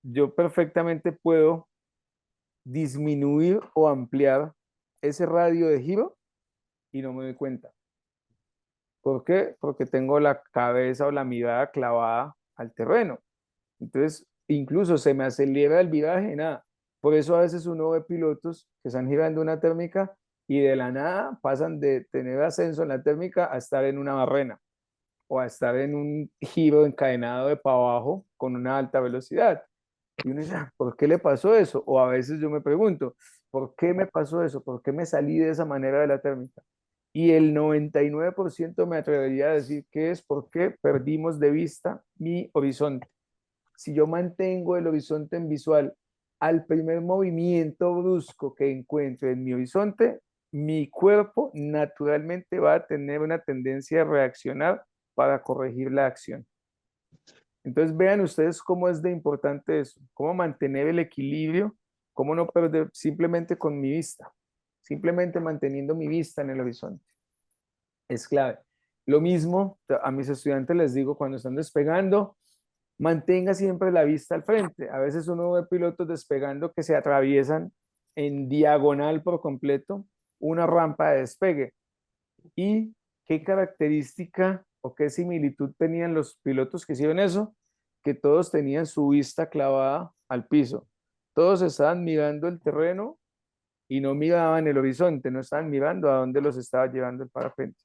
yo perfectamente puedo disminuir o ampliar ese radio de giro y no me doy cuenta. ¿Por qué? Porque tengo la cabeza o la mirada clavada al terreno. Entonces, incluso se me acelera el viraje, nada. Por eso a veces uno ve pilotos que están girando una térmica y de la nada pasan de tener ascenso en la térmica a estar en una barrena o a estar en un giro encadenado de para abajo con una alta velocidad. Y uno dice, ¿por qué le pasó eso? O a veces yo me pregunto, ¿por qué me pasó eso? ¿Por qué me salí de esa manera de la térmica? Y el 99% me atrevería a decir que es porque perdimos de vista mi horizonte. Si yo mantengo el horizonte en visual, al primer movimiento brusco que encuentre en mi horizonte, mi cuerpo naturalmente va a tener una tendencia a reaccionar para corregir la acción. Entonces vean ustedes cómo es de importante eso, cómo mantener el equilibrio, cómo no perder simplemente con mi vista, simplemente manteniendo mi vista en el horizonte. Es clave. Lo mismo a mis estudiantes les digo cuando están despegando, mantenga siempre la vista al frente. A veces uno ve pilotos despegando que se atraviesan en diagonal por completo una rampa de despegue. ¿Y qué característica o qué similitud tenían los pilotos que hicieron eso? Que todos tenían su vista clavada al piso. Todos estaban mirando el terreno y no miraban el horizonte, no estaban mirando a dónde los estaba llevando el parapente.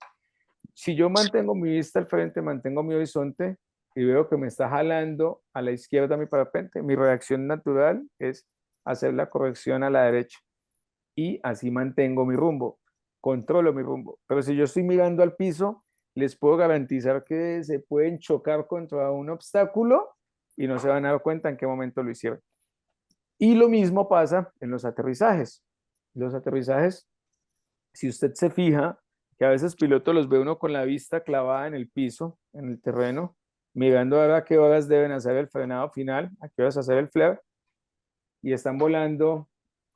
Si yo mantengo mi vista al frente, mantengo mi horizonte y veo que me está jalando a la izquierda mi parapente, mi reacción natural es hacer la corrección a la derecha y así mantengo mi rumbo, controlo mi rumbo. Pero si yo estoy mirando al piso, les puedo garantizar que se pueden chocar contra un obstáculo y no se van a dar cuenta en qué momento lo hicieron. Y lo mismo pasa en los aterrizajes. Los aterrizajes, si usted se fija, que a veces pilotos los ve uno con la vista clavada en el piso, en el terreno, mirando ahora a qué horas deben hacer el frenado final, a qué horas hacer el flare, y están volando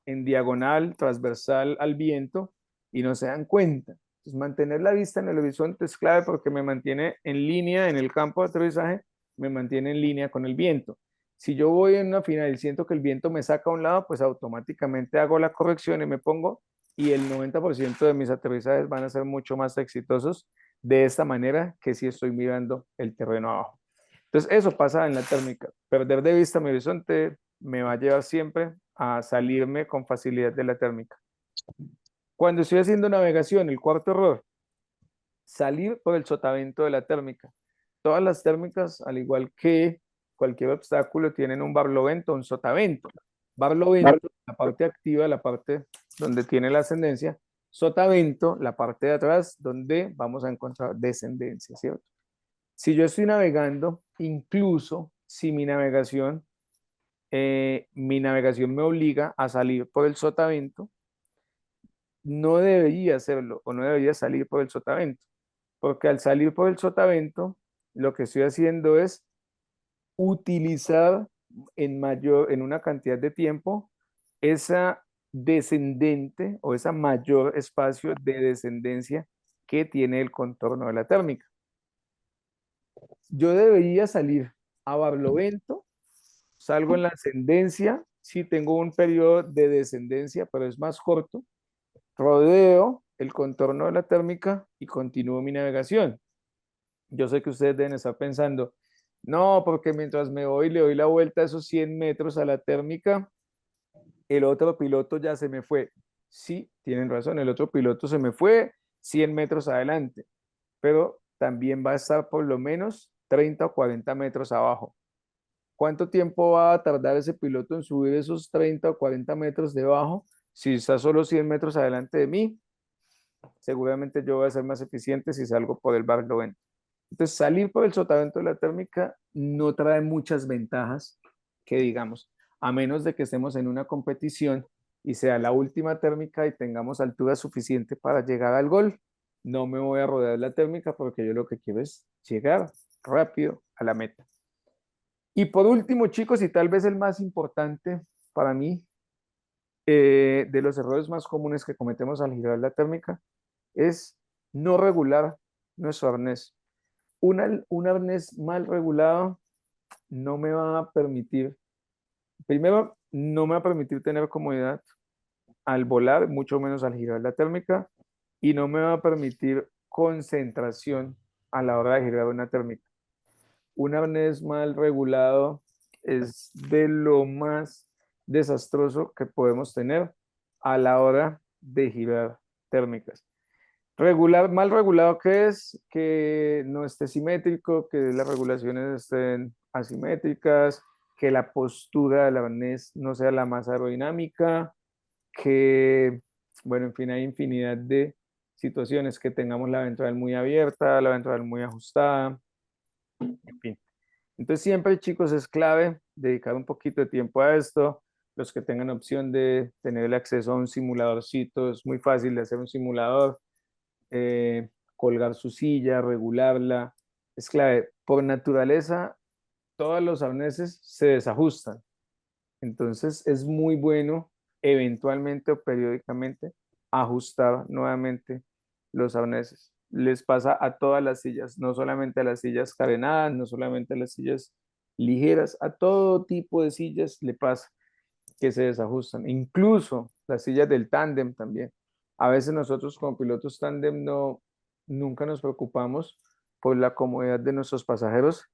en diagonal, transversal al viento, y no se dan cuenta. Entonces, mantener la vista en el horizonte es clave porque me mantiene en línea en el campo de aterrizaje, me mantiene en línea con el viento. Si yo voy en una final y siento que el viento me saca a un lado, pues automáticamente hago la corrección y me pongo, y el 90% de mis aterrizajes van a ser mucho más exitosos de esta manera que si estoy mirando el terreno abajo. Entonces, eso pasa en la térmica. Perder de vista mi horizonte me va a llevar siempre a salirme con facilidad de la térmica. Cuando estoy haciendo navegación, el cuarto error, salir por el sotavento de la térmica. Todas las térmicas, al igual que cualquier obstáculo, tienen un barlovento, un sotavento. Barlovento, la parte activa, la parte donde tiene la ascendencia. Sotavento, la parte de atrás, donde vamos a encontrar descendencia, ¿cierto? Si yo estoy navegando, incluso si mi navegación me obliga a salir por el sotavento, no debería hacerlo o no debería salir por el sotavento, porque al salir por el sotavento, lo que estoy haciendo es utilizar en una cantidad de tiempo esa descendente o esa mayor espacio de descendencia que tiene el contorno de la térmica. Yo debería salir a barlovento, salgo en la ascendencia, sí tengo un periodo de descendencia, pero es más corto, rodeo el contorno de la térmica y continúo mi navegación. Yo sé que ustedes deben estar pensando, no, porque mientras me voy, le doy la vuelta a esos 100 metros a la térmica, el otro piloto ya se me fue. Sí, tienen razón, el otro piloto se me fue 100 metros adelante, pero también va a estar por lo menos 30 o 40 metros abajo. ¿Cuánto tiempo va a tardar ese piloto en subir esos 30 o 40 metros debajo si está solo 100 metros adelante de mí? Seguramente yo voy a ser más eficiente si salgo por el barlovento. Entonces, salir por el sotavento de la térmica no trae muchas ventajas que digamos. a menos de que estemos en una competición y sea la última térmica y tengamos altura suficiente para llegar al gol. No me voy a rodear la térmica porque yo lo que quiero es llegar rápido a la meta. Y por último, chicos, y tal vez el más importante para mí, de los errores más comunes que cometemos al girar la térmica, es no regular nuestro arnés. Un arnés mal regulado no me va a permitir, primero, no me va a permitir tener comodidad al volar, mucho menos al girar la térmica, y no me va a permitir concentración a la hora de girar una térmica. Un arnés mal regulado es de lo más desastroso que podemos tener a la hora de girar térmicas. Mal regulado, ¿qué es? Que no esté simétrico, que las regulaciones estén asimétricas, que la postura del arnés no sea la más aerodinámica, que, bueno, en fin, hay infinidad de situaciones, que tengamos la ventral muy abierta, la ventral muy ajustada, en fin. Entonces siempre, chicos, es clave dedicar un poquito de tiempo a esto. Los que tengan opción de tener el acceso a un simuladorcito, es muy fácil de hacer un simulador, colgar su silla, regularla, es clave. Por naturaleza, todos los arneses se desajustan. Entonces es muy bueno eventualmente o periódicamente ajustar nuevamente los arneses. Les pasa a todas las sillas, no solamente a las sillas carenadas, no solamente a las sillas ligeras, a todo tipo de sillas le pasa que se desajustan, incluso las sillas del tándem también. A veces nosotros como pilotos tándem nunca nos preocupamos por la comodidad de nuestros pasajeros,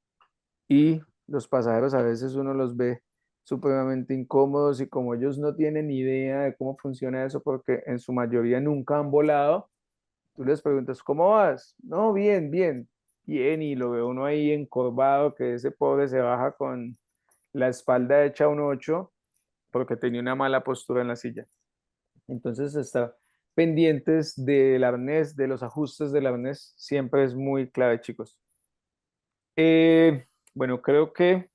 y los pasajeros a veces uno los ve supremamente incómodos, y como ellos no tienen ni idea de cómo funciona eso porque en su mayoría nunca han volado, tú les preguntas, ¿cómo vas? No, bien, bien, bien, y lo ve uno ahí encorvado, que ese pobre se baja con la espalda hecha un 8 porque tenía una mala postura en la silla. Entonces, estar pendientes del arnés, de los ajustes del arnés, siempre es muy clave, chicos. Bueno, creo que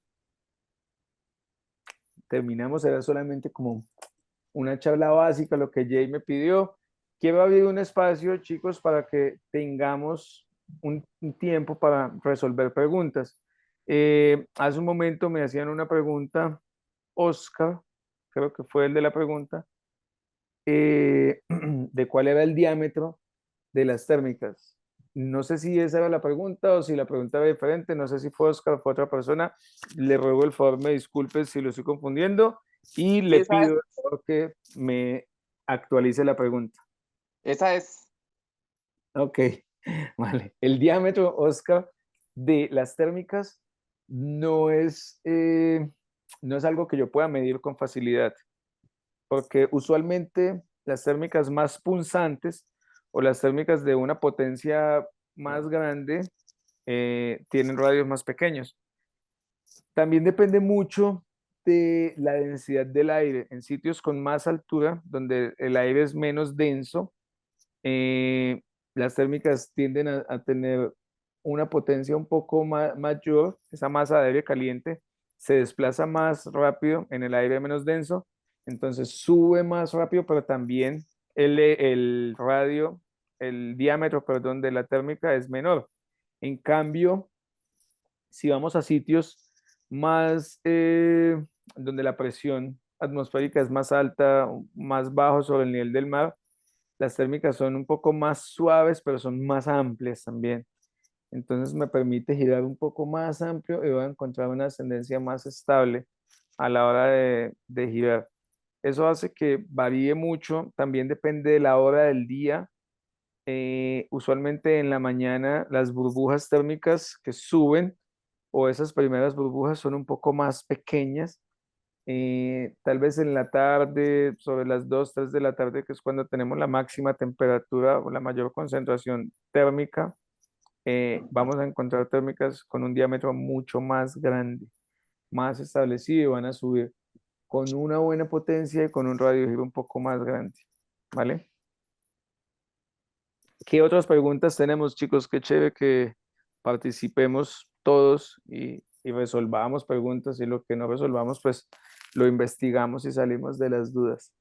terminamos, era solamente como una charla básica, lo que Jay me pidió. Quiero abrir un espacio, chicos, para que tengamos un tiempo para resolver preguntas. Hace un momento me hacían una pregunta, Oscar, creo que fue el de la pregunta, de cuál era el diámetro de las térmicas. No sé si esa era la pregunta o si la pregunta era diferente, no sé si fue Oscar o fue otra persona. Le ruego el favor, me disculpe si lo estoy confundiendo, y le Esa es. pido el favor que me actualice la pregunta. Esa es. Ok, vale. El diámetro, Oscar, de las térmicas no es algo que yo pueda medir con facilidad, porque usualmente las térmicas más punzantes o las térmicas de una potencia más grande tienen radios más pequeños. También depende mucho de la densidad del aire. En sitios con más altura, donde el aire es menos denso, las térmicas tienden a tener una potencia un poco mayor. Esa masa de aire caliente se desplaza más rápido en el aire menos denso, entonces sube más rápido, pero también el radio, el diámetro, perdón, de la térmica es menor. En cambio, si vamos a sitios más donde la presión atmosférica es más alta, más bajo sobre el nivel del mar, las térmicas son un poco más suaves, pero son más amplias también. Entonces me permite girar un poco más amplio y voy a encontrar una ascendencia más estable a la hora de girar. Eso hace que varíe mucho, también depende de la hora del día. Usualmente en la mañana las burbujas térmicas que suben, o esas primeras burbujas, son un poco más pequeñas. Tal vez en la tarde, sobre las 2, 3 de la tarde, que es cuando tenemos la máxima temperatura o la mayor concentración térmica, vamos a encontrar térmicas con un diámetro mucho más grande, más establecido, y van a subir con una buena potencia y con un radio de giro un poco más grande, ¿vale? ¿Qué otras preguntas tenemos, chicos? Qué chévere que participemos todos y y resolvamos preguntas y lo que no resolvamos, pues lo investigamos y salimos de las dudas.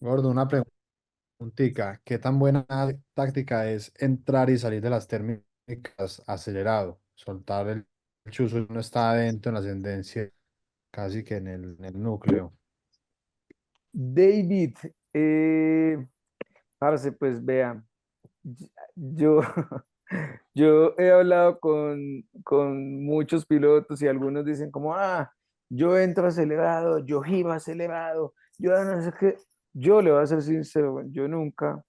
Gordo, una preguntita. ¿Qué tan buena táctica es entrar y salir de las térmicas acelerado? Soltar el chuzo y uno está adentro en la ascendencia, casi que en el núcleo. David, parce, pues vea, yo, yo he hablado con muchos pilotos y algunos dicen como, yo entro acelerado, yo giro acelerado, yo no sé qué. Yo le voy a ser sincero, yo nunca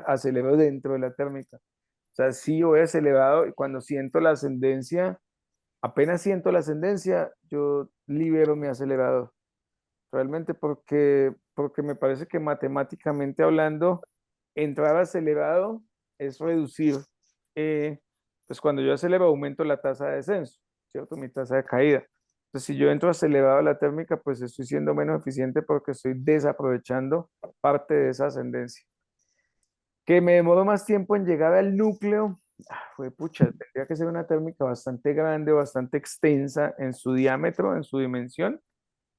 acelero dentro de la térmica. O sea, sí voy acelerado y cuando siento la ascendencia, apenas siento la ascendencia, yo libero mi acelerador. Realmente porque me parece que matemáticamente hablando, entrar acelerado es reducir, pues cuando yo acelero aumento la tasa de descenso, ¿cierto? Mi tasa de caída. Entonces, si yo entro acelerado a la térmica, pues estoy siendo menos eficiente porque estoy desaprovechando parte de esa ascendencia. Que me demoro más tiempo en llegar al núcleo, fue pucha, tendría que ser una térmica bastante grande, bastante extensa en su diámetro, en su dimensión,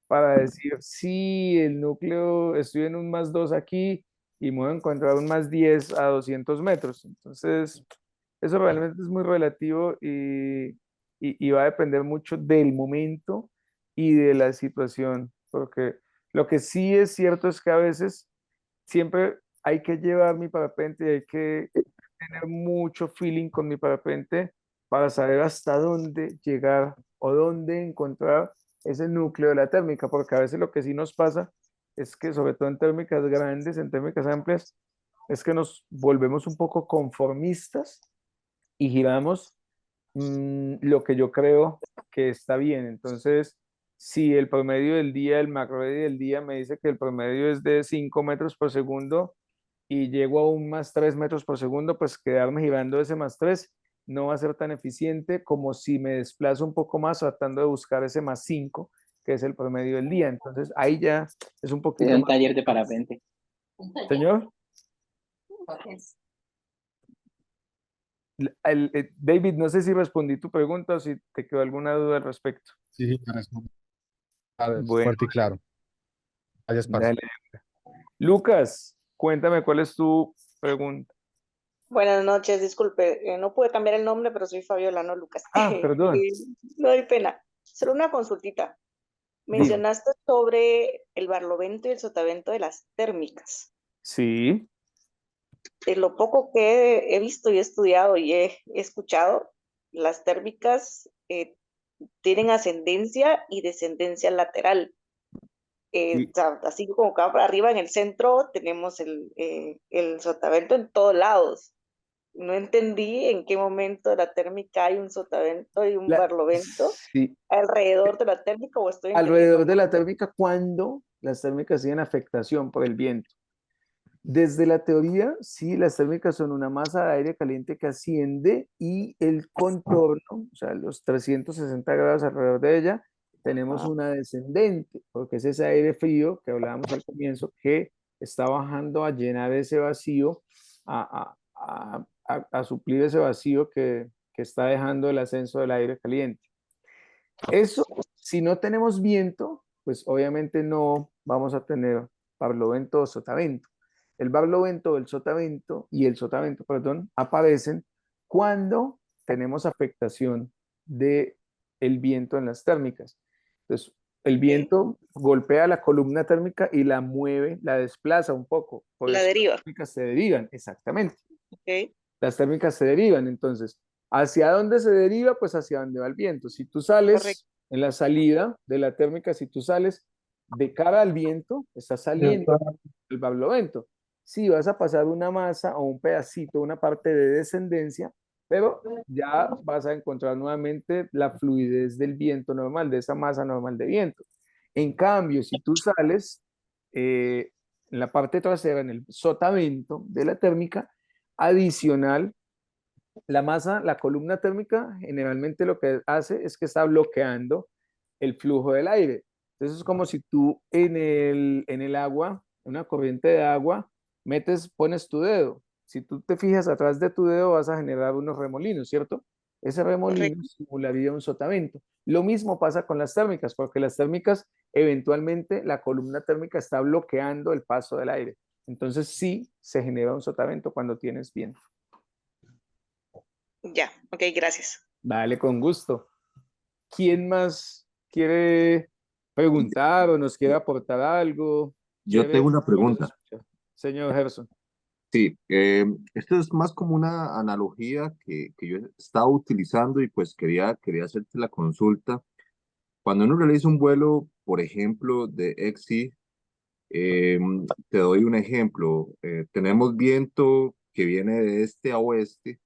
para decir, sí, el núcleo, estoy en un +2 aquí y me voy a encontrar un +10 a 200 metros. Entonces, eso realmente es muy relativo y va a depender mucho del momento y de la situación, porque lo que sí es cierto es que a veces siempre hay que llevar mi parapente y hay que tener mucho feeling con mi parapente para saber hasta dónde llegar o dónde encontrar ese núcleo de la térmica, porque a veces lo que sí nos pasa es que sobre todo en térmicas grandes, en térmicas amplias, es que nos volvemos un poco conformistas y giramos lo que yo creo que está bien. Entonces, si el promedio del día, el macromedio del día me dice que el promedio es de 5 metros por segundo y llego a un +3 metros por segundo, pues quedarme girando ese +3 no va a ser tan eficiente como si me desplazo un poco más tratando de buscar ese +5, que es el promedio del día. Entonces, ahí ya es un poquito un más. taller de parapente. Señor. David, no sé si respondí tu pregunta o si te quedó alguna duda al respecto. Sí, sí, me respondo. A ver, Bueno, fuerte y claro. Gracias, parce. dale. Lucas, cuéntame cuál es tu pregunta. Buenas noches, disculpe, no pude cambiar el nombre, pero soy Fabiola, no Lucas. Perdón. No hay pena. Solo una consultita. Dime. Mencionaste sobre el barlovento y el sotavento de las térmicas. Sí. De lo poco que he visto y he estudiado y he escuchado, las térmicas tienen ascendencia y descendencia lateral. O sea, así como acá para arriba en el centro tenemos el sotavento en todos lados. No entendí en qué momento de la térmica hay un sotavento y un barlovento Sí. alrededor de la térmica o estoy Alrededor de la térmica cuando las térmicas tienen afectación por el viento. Desde la teoría, sí, las térmicas son una masa de aire caliente que asciende y el contorno, o sea, los 360 grados alrededor de ella, tenemos una descendente, porque es ese aire frío que hablábamos al comienzo que está bajando a llenar ese vacío, a suplir ese vacío que está dejando el ascenso del aire caliente. Eso, si no tenemos viento, pues obviamente no vamos a tener barlovento o sotavento. El barlovento, el sotavento y el sotavento, perdón, aparecen cuando tenemos afectación del viento en las térmicas. Entonces, el viento golpea la columna térmica y la mueve, la desplaza un poco. Por la eso deriva. las térmicas se derivan, exactamente. Okay. Las térmicas se derivan, entonces, ¿hacia dónde se deriva? Pues hacia dónde va el viento. Si tú sales Correcto. en la salida de la térmica, si tú sales de cara al viento, estás saliendo el barlovento. Sí, vas a pasar una masa o un pedacito, una parte de descendencia, pero ya vas a encontrar nuevamente la fluidez del viento normal, de esa masa normal de viento. En cambio, si tú sales en la parte trasera, en el sotavento de la térmica, adicional, la masa, la columna térmica, generalmente lo que hace es que está bloqueando el flujo del aire. Entonces es como si tú en el agua, una corriente de agua, pones tu dedo. si tú te fijas atrás de tu dedo vas a generar unos remolinos, ¿cierto? Ese remolino Correcto. simularía un sotavento. Lo mismo pasa con las térmicas, porque las térmicas, eventualmente, la columna térmica está bloqueando el paso del aire. Entonces sí se genera un sotavento cuando tienes viento. Ya, ok, gracias. Vale, con gusto. ¿Quién más quiere preguntar o nos quiere aportar algo? Yo Chévere, tengo una poderlos pregunta. escuchar. Señor Gerson. Sí, esto es más como una analogía que yo estaba utilizando y pues quería hacerte la consulta. Cuando uno realiza un vuelo, por ejemplo, de EXI, te doy un ejemplo. Tenemos viento que viene de este a oeste,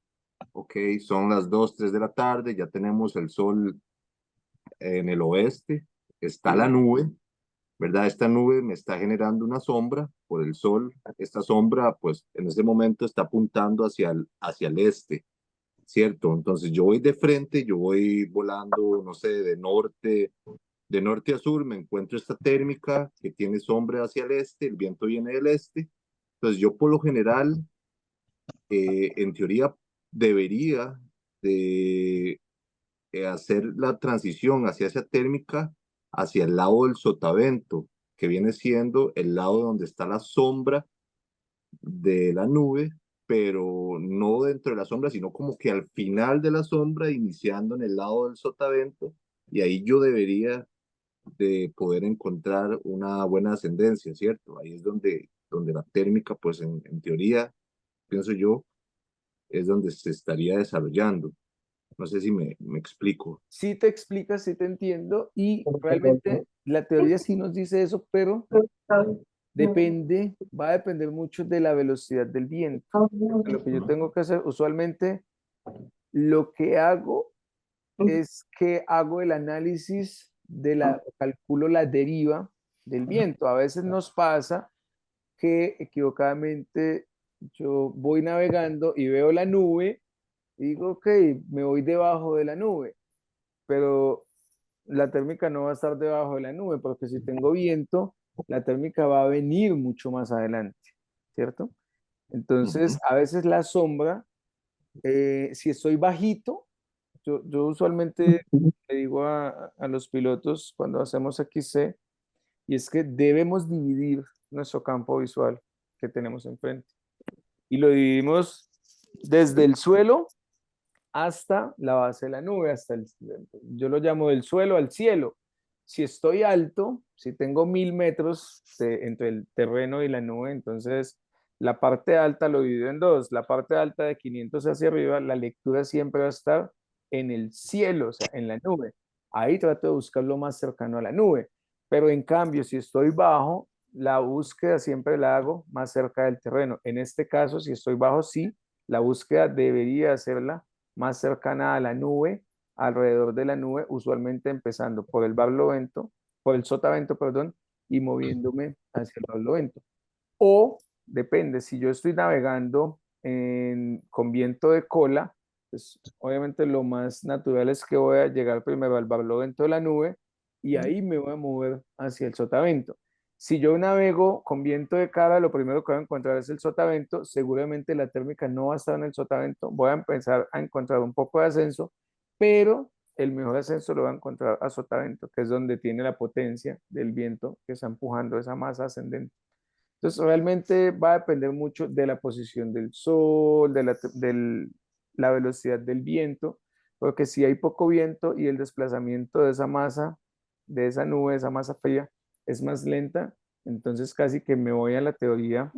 ok, son las 2, 3 de la tarde, ya tenemos el sol en el oeste, está la nube, ¿verdad? Esta nube me está generando una sombra por el sol. Esta sombra, pues en ese momento está apuntando hacia el este, ¿cierto? Entonces yo voy de frente, yo voy volando, no sé, de norte a sur, me encuentro esta térmica que tiene sombra hacia el este, el viento viene del este. Entonces yo por lo general, en teoría, debería de hacer la transición hacia esa térmica hacia el lado del sotavento, que viene siendo el lado donde está la sombra de la nube, pero no dentro de la sombra, sino como que al final de la sombra, iniciando en el lado del sotavento, y ahí yo debería de poder encontrar una buena ascendencia, ¿cierto? Ahí es donde la térmica, pues en teoría, pienso yo, es donde se estaría desarrollando. No sé si me explico. Sí te explicas, sí te entiendo, y realmente la teoría sí nos dice eso, pero depende, va a depender mucho de la velocidad del viento. Porque lo que yo tengo que hacer, usualmente, lo que hago es que hago el análisis calculo la deriva del viento. A veces nos pasa que equivocadamente yo voy navegando y veo la nube y digo, ok, me voy debajo de la nube, pero la térmica no va a estar debajo de la nube, porque si tengo viento, la térmica va a venir mucho más adelante, ¿cierto? Entonces, a veces la sombra, si estoy bajito, yo usualmente le digo a los pilotos cuando hacemos XC, y es que debemos dividir nuestro campo visual que tenemos enfrente. Y lo dividimos desde el suelo hasta la base de la nube, yo lo llamo del suelo al cielo. Si estoy alto, si tengo 1000 metros entre el terreno y la nube, entonces la parte alta lo divido en dos. La parte alta de 500 hacia arriba, la lectura siempre va a estar en el cielo, o sea, en la nube. Ahí trato de buscar lo más cercano a la nube. Pero en cambio, si estoy bajo, la búsqueda siempre la hago más cerca del terreno. En este caso, si estoy bajo, sí, la búsqueda debería hacerla más cercana a la nube, alrededor de la nube, usualmente empezando por el barlovento, por el sotavento, perdón, y moviéndome hacia el barlovento. O depende, si yo estoy navegando con viento de cola, pues obviamente lo más natural es que voy a llegar primero al barlovento de la nube y ahí me voy a mover hacia el sotavento. Si yo navego con viento de cara, lo primero que voy a encontrar es el sotavento. Seguramente la térmica no va a estar en el sotavento. Voy a empezar a encontrar un poco de ascenso, pero el mejor ascenso lo voy a encontrar a sotavento, que es donde tiene la potencia del viento que está empujando esa masa ascendente. Entonces, realmente va a depender mucho de la posición del sol, de la velocidad del viento, porque si hay poco viento y el desplazamiento de esa masa, de esa nube, de esa masa fría, es más lenta, entonces casi que me voy a la teoría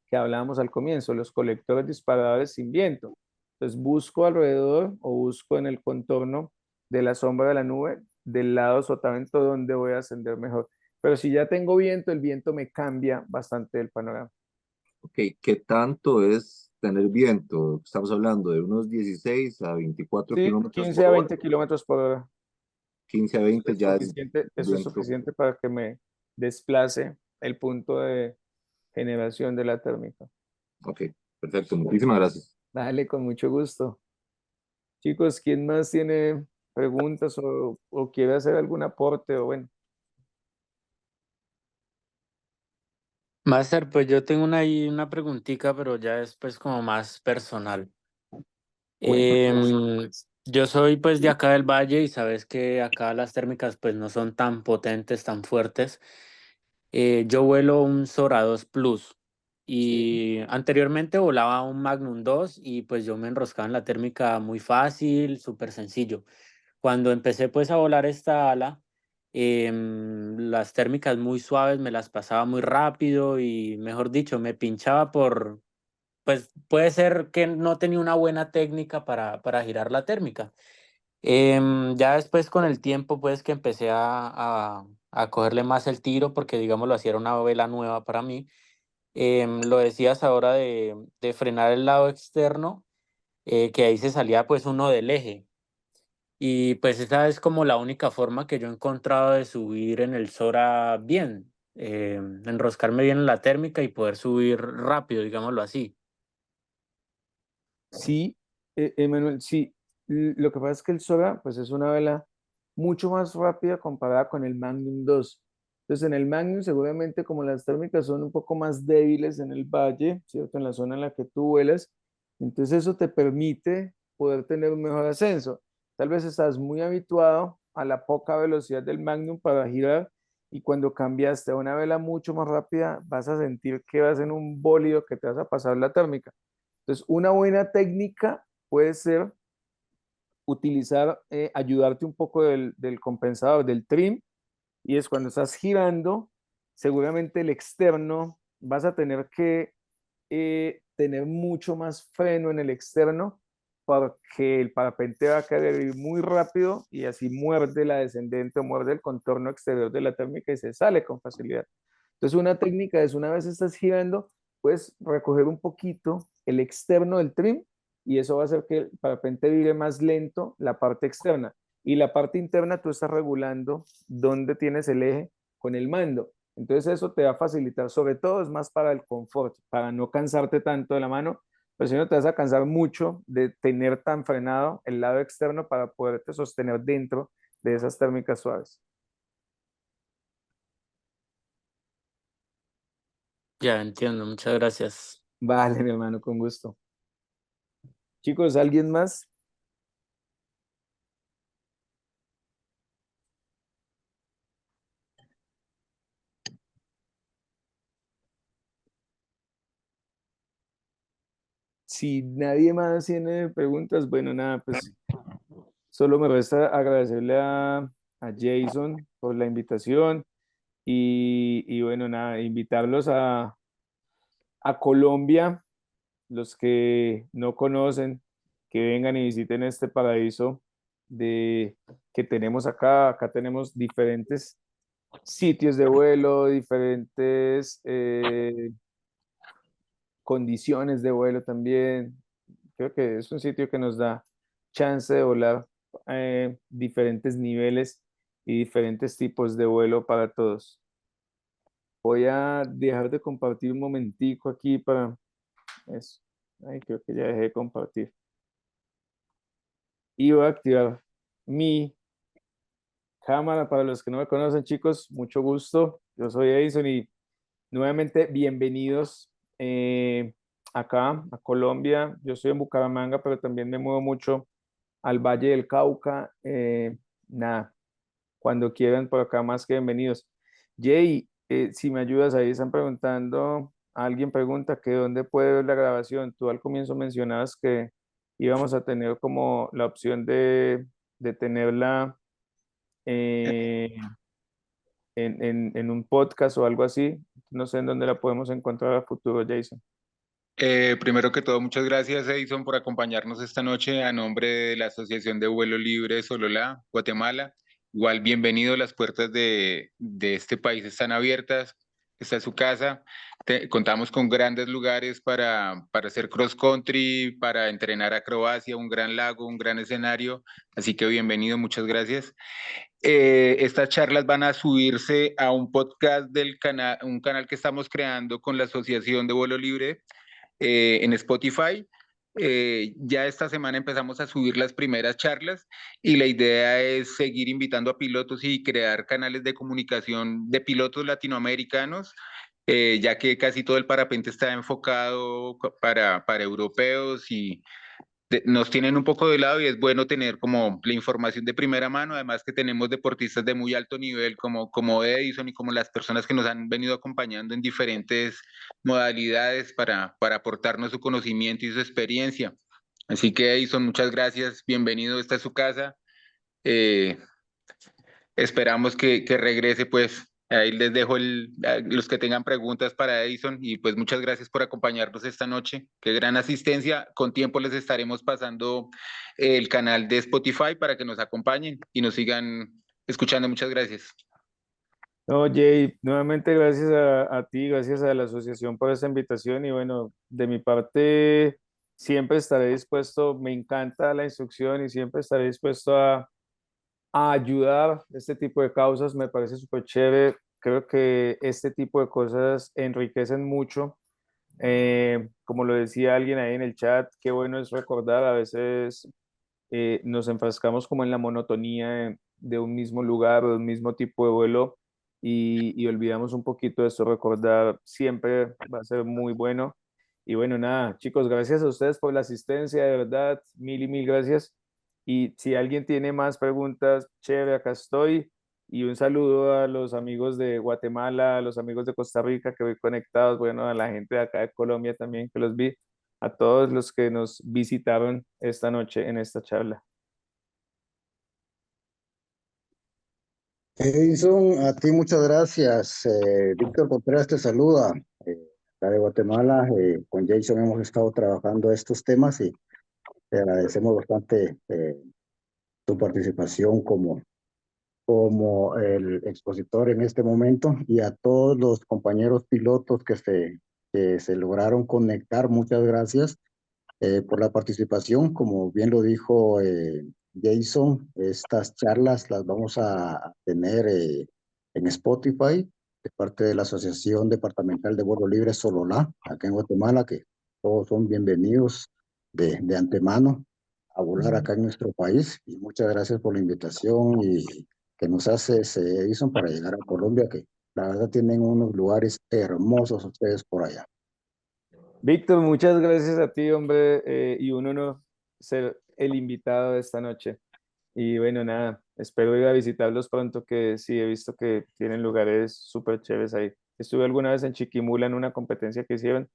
que hablábamos al comienzo, los colectores disparadores sin viento. Entonces busco alrededor o busco en el contorno de la sombra de la nube del lado sotavento donde voy a ascender mejor. Pero si ya tengo viento, el viento me cambia bastante el panorama. Ok, ¿qué tanto es tener viento? Estamos hablando de unos 16 a 24 Sí, kilómetros 15 por a hora. 20 kilómetros por hora. 15 a 20 ya es Eso es viento. suficiente para que me desplace el punto de generación de la térmica. Ok, perfecto. Muchísimas gracias. Dale, con mucho gusto. Chicos, ¿quién más tiene preguntas o quiere hacer algún aporte? O bueno, Master, pues yo tengo ahí una preguntita, pero ya es pues como más personal. Yo soy pues de acá del Valle y sabes que acá las térmicas pues no son tan potentes, tan fuertes. Yo vuelo un Sora 2 Plus y anteriormente volaba un Magnum 2 y pues yo me enroscaba en la térmica muy fácil, súper sencillo. Cuando empecé pues a volar esta ala, las térmicas muy suaves me las pasaba muy rápido y mejor dicho, me pinchaba pues puede ser que no tenía una buena técnica para girar la térmica. Ya después con el tiempo, pues que empecé a cogerle más el tiro, porque digámoslo así, era una vela nueva para mí. Lo decías ahora de frenar el lado externo, que ahí se salía pues uno del eje. Y pues esa es como la única forma que yo he encontrado de subir en el Sora bien, enroscarme bien en la térmica y poder subir rápido, digámoslo así. Sí, Emanuel, sí. Lo que pasa es que el Sora, pues es una vela mucho más rápida comparada con el Magnum 2. Entonces, en el Magnum, seguramente como las térmicas son un poco más débiles en el valle, ¿cierto? En la zona en la que tú vuelas, entonces eso te permite poder tener un mejor ascenso. Tal vez estás muy habituado a la poca velocidad del Magnum para girar y cuando cambiaste a una vela mucho más rápida, vas a sentir que vas en un bólido que te vas a pasar la térmica. Entonces, una buena técnica puede ser utilizar, ayudarte un poco del compensador, del trim, y es cuando estás girando, seguramente el externo vas a tener que tener mucho más freno en el externo porque el parapente va a caer muy rápido y así muerde la descendente o muerde el contorno exterior de la térmica y se sale con facilidad. Entonces, una técnica es una vez estás girando, puedes recoger un poquito el externo del trim y eso va a hacer que el parapente vire más lento la parte externa. Y la parte interna tú estás regulando dónde tienes el eje con el mando. Entonces eso te va a facilitar, sobre todo es más para el confort, para no cansarte tanto de la mano, pero si no te vas a cansar mucho de tener tan frenado el lado externo para poderte sostener dentro de esas térmicas suaves. Ya entiendo, muchas gracias. Vale, mi hermano, con gusto. Chicos, ¿alguien más? Si nadie más tiene preguntas, bueno, nada, pues solo me resta agradecerle a Jason por la invitación y bueno, nada, invitarlos a Colombia, los que no conocen, que vengan y visiten este paraíso que tenemos acá. Acá tenemos diferentes sitios de vuelo, diferentes condiciones de vuelo también. Creo que es un sitio que nos da chance de volar diferentes niveles y diferentes tipos de vuelo para todos. Voy a dejar de compartir un momentico aquí para eso. Ay, creo que ya dejé de compartir. Y voy a activar mi cámara para los que no me conocen, chicos. Mucho gusto. Yo soy Edison y nuevamente bienvenidos acá a Colombia. Yo estoy en Bucaramanga, pero también me muevo mucho al Valle del Cauca. Nada, cuando quieran por acá, más que bienvenidos. Jay, si me ayudas, ahí están preguntando, alguien pregunta que dónde puede ver la grabación. Tú al comienzo mencionabas que íbamos a tener como la opción de tenerla eh, en un podcast o algo así. No sé en dónde la podemos encontrar a futuro, Jason. Primero que todo, muchas gracias, Edison, por acompañarnos esta noche a nombre de la Asociación de Vuelo Libre Sololá, Guatemala. Igual, bienvenido, las puertas de este país están abiertas, esta es su casa. Contamos con grandes lugares para hacer cross country, para entrenar acrobacia, un gran lago, un gran escenario. Así que bienvenido, muchas gracias. Estas charlas van a subirse a un podcast del canal, un canal que estamos creando con la Asociación de Vuelo Libre en Spotify. Ya esta semana empezamos a subir las primeras charlas y la idea es seguir invitando a pilotos y crear canales de comunicación de pilotos latinoamericanos ya que casi todo el parapente está enfocado para europeos y nos tienen un poco de lado y es bueno tener como la información de primera mano, además que tenemos deportistas de muy alto nivel como Edison y como las personas que nos han venido acompañando en diferentes modalidades para aportarnos su conocimiento y su experiencia. Así que Edison, muchas gracias, bienvenido, esta es su casa. Eh, Esperamos que regrese, pues ahí les dejo los que tengan preguntas para Edison y pues muchas gracias por acompañarnos esta noche. Qué gran asistencia. Con tiempo les estaremos pasando el canal de Spotify para que nos acompañen y nos sigan escuchando. Muchas gracias. No, Jay, nuevamente gracias a ti, gracias a la asociación por esta invitación y bueno, de mi parte siempre estaré dispuesto, me encanta la instrucción y siempre estaré dispuesto a ayudar este tipo de causas, me parece súper chévere, creo que este tipo de cosas enriquecen mucho. Como lo decía alguien ahí en el chat, qué bueno es recordar, a veces nos enfrascamos como en la monotonía de un mismo lugar o de un mismo tipo de vuelo y olvidamos un poquito de esto. Recordar siempre va a ser muy bueno. Y bueno, nada, chicos, gracias a ustedes por la asistencia, de verdad, mil y mil gracias. Y si alguien tiene más preguntas, chévere, acá estoy. Y un saludo a los amigos de Guatemala, a los amigos de Costa Rica que voy conectados, bueno, a la gente de acá de Colombia también que los vi, a todos los que nos visitaron esta noche en esta charla. Edison, a ti muchas gracias. Víctor Contreras te saluda. Acá de Guatemala, con Jason hemos estado trabajando estos temas y te agradecemos bastante tu participación como el expositor en este momento y a todos los compañeros pilotos que se lograron conectar. Muchas gracias por la participación. Como bien lo dijo Jason, estas charlas las vamos a tener en Spotify de parte de la Asociación Departamental de Vuelo Libre Sololá, acá en Guatemala, que todos son bienvenidos de antemano a volar acá en nuestro país. Y muchas gracias por la invitación y que nos hace Edison para llegar a Colombia, que la verdad tienen unos lugares hermosos ustedes por allá. Víctor, muchas gracias a ti, hombre, y un honor ser el invitado de esta noche. Y bueno, nada, espero ir a visitarlos pronto, que sí, he visto que tienen lugares súper chéveres ahí. Estuve alguna vez en Chiquimula en una competencia que hicieron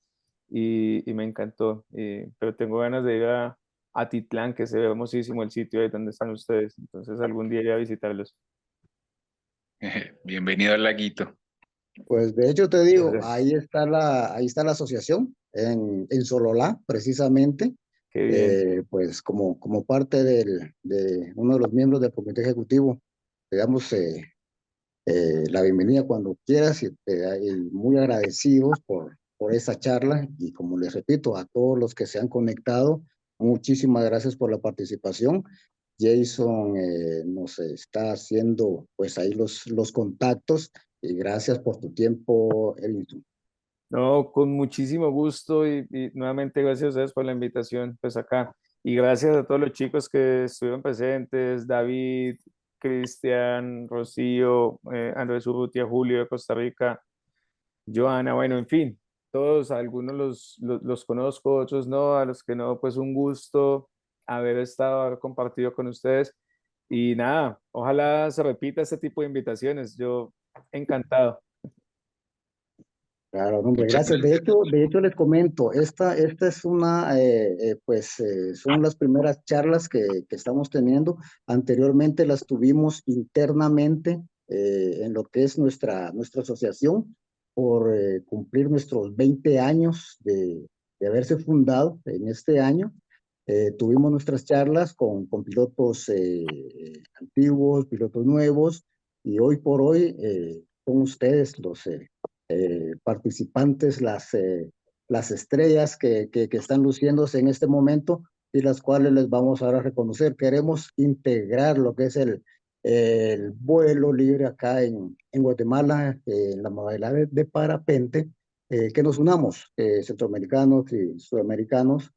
y me encantó, pero tengo ganas de ir a Atitlán, que se ve hermosísimo el sitio ahí donde están ustedes. Entonces algún día iré a visitarlos. Bienvenido al laguito. Pues de hecho te Muchas digo, gracias. ahí está la asociación en Sololá, precisamente, Qué bien. pues como parte de uno de los miembros del comité ejecutivo, te damos la bienvenida cuando quieras y muy agradecidos por esa charla y como les repito, a todos los que se han conectado, muchísimas gracias por la participación. Jason nos está haciendo pues ahí los contactos y gracias por tu tiempo, Edison. No, con muchísimo gusto y nuevamente gracias a ustedes por la invitación, pues acá. Y gracias a todos los chicos que estuvieron presentes, David, Cristian, Rocío, Andrés Urrutia, Julio de Costa Rica, Joana, bueno, en fin, todos, algunos los conozco, otros no, a los que no, pues un gusto haber estado, haber compartido con ustedes. Y nada, ojalá se repita este tipo de invitaciones, yo encantado. Claro, hombre, Muchas gracias. gracias. De hecho les comento, esta es son las primeras charlas que estamos teniendo. Anteriormente las tuvimos internamente en lo que es nuestra asociación por cumplir nuestros 20 años de haberse fundado en este año. Tuvimos nuestras charlas con pilotos antiguos, pilotos nuevos, y hoy por hoy son ustedes los participantes, las estrellas que están luciéndose en este momento y las cuales les vamos ahora a reconocer. Queremos integrar lo que es el vuelo libre acá en Guatemala, en la modalidad de parapente, que nos unamos, centroamericanos y sudamericanos,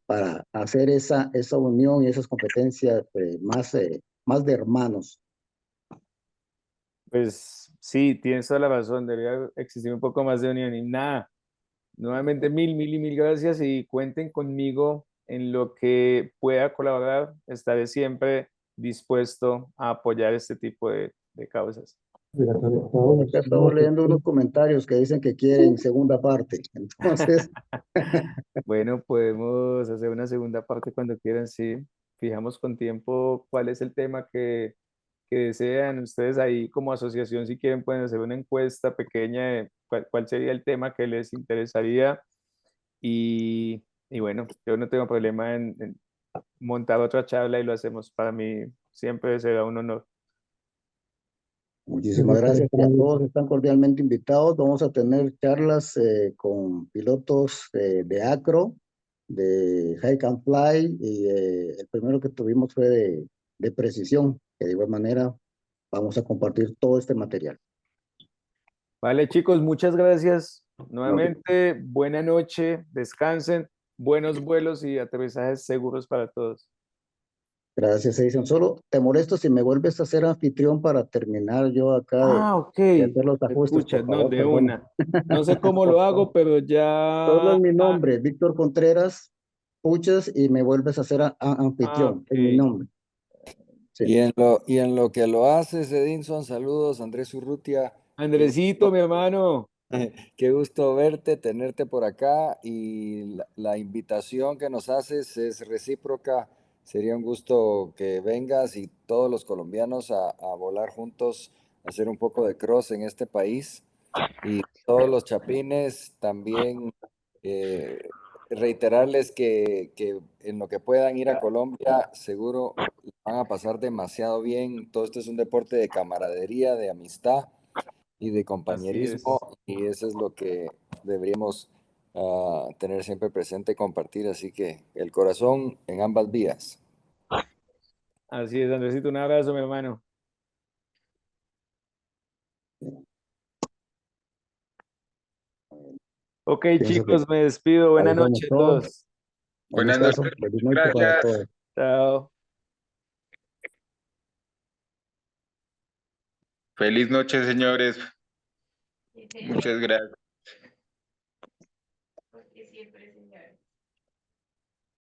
para hacer esa unión y esas competencias más de hermanos. Pues Sí, tienes toda la razón, debería existir un poco más de unión y nada. Nuevamente, mil gracias y cuenten conmigo en lo que pueda colaborar. Estaré siempre dispuesto a apoyar este tipo de causas. Por acá estamos leyendo unos comentarios que dicen que quieren segunda parte. Entonces, Bueno, podemos hacer una segunda parte cuando quieran, sí. Fijamos con tiempo cuál es el tema que desean. Ustedes ahí como asociación, si quieren, pueden hacer una encuesta pequeña de cuál sería el tema que les interesaría. Y bueno, yo no tengo problema en montar otra charla y lo hacemos. Para mí siempre será un honor. muchísimas gracias y a todos están cordialmente invitados. Vamos a tener charlas con pilotos de acro, de hike and fly y el primero que tuvimos fue de precisión, que de igual manera vamos a compartir todo este material. Vale, chicos, muchas gracias. Ok. Nuevamente, buena noche, descansen, buenos vuelos y aterrizajes seguros para todos. Gracias, Edison. Solo te molesto si me vuelves a ser anfitrión para terminar yo acá Ok, de hacer los ajustes, escucha, por no, favor, de perdón. una. No sé cómo lo hago, pero Solo ya. en mi nombre, Víctor Contreras, puchas y me vuelves a ser anfitrión en mi Ok. nombre. Sí. Y en lo que lo haces, Edinson, saludos, Andrés Urrutia. Andresito, mi hermano. Qué gusto verte, tenerte por acá y la invitación que nos haces es recíproca. Sería un gusto que vengas y todos los colombianos a volar juntos, a hacer un poco de cross en este país. Y todos los chapines también reiterarles que en lo que puedan ir a Colombia, seguro van a pasar demasiado bien. Todo esto es un deporte de camaradería, de amistad y de Así es. compañerismo, y eso es lo que deberíamos tener siempre presente, compartir. Así que el corazón en ambas vías. Así es, Andresito, un abrazo, mi hermano. Ok, Pienso que chicos, me despido. Buenas ahí somos noches a todos. todos. Un Buenas gustazo. noches, Feliz noche para gracias. todos. Chao. Feliz noche, señores. Muchas gracias. Porque siempre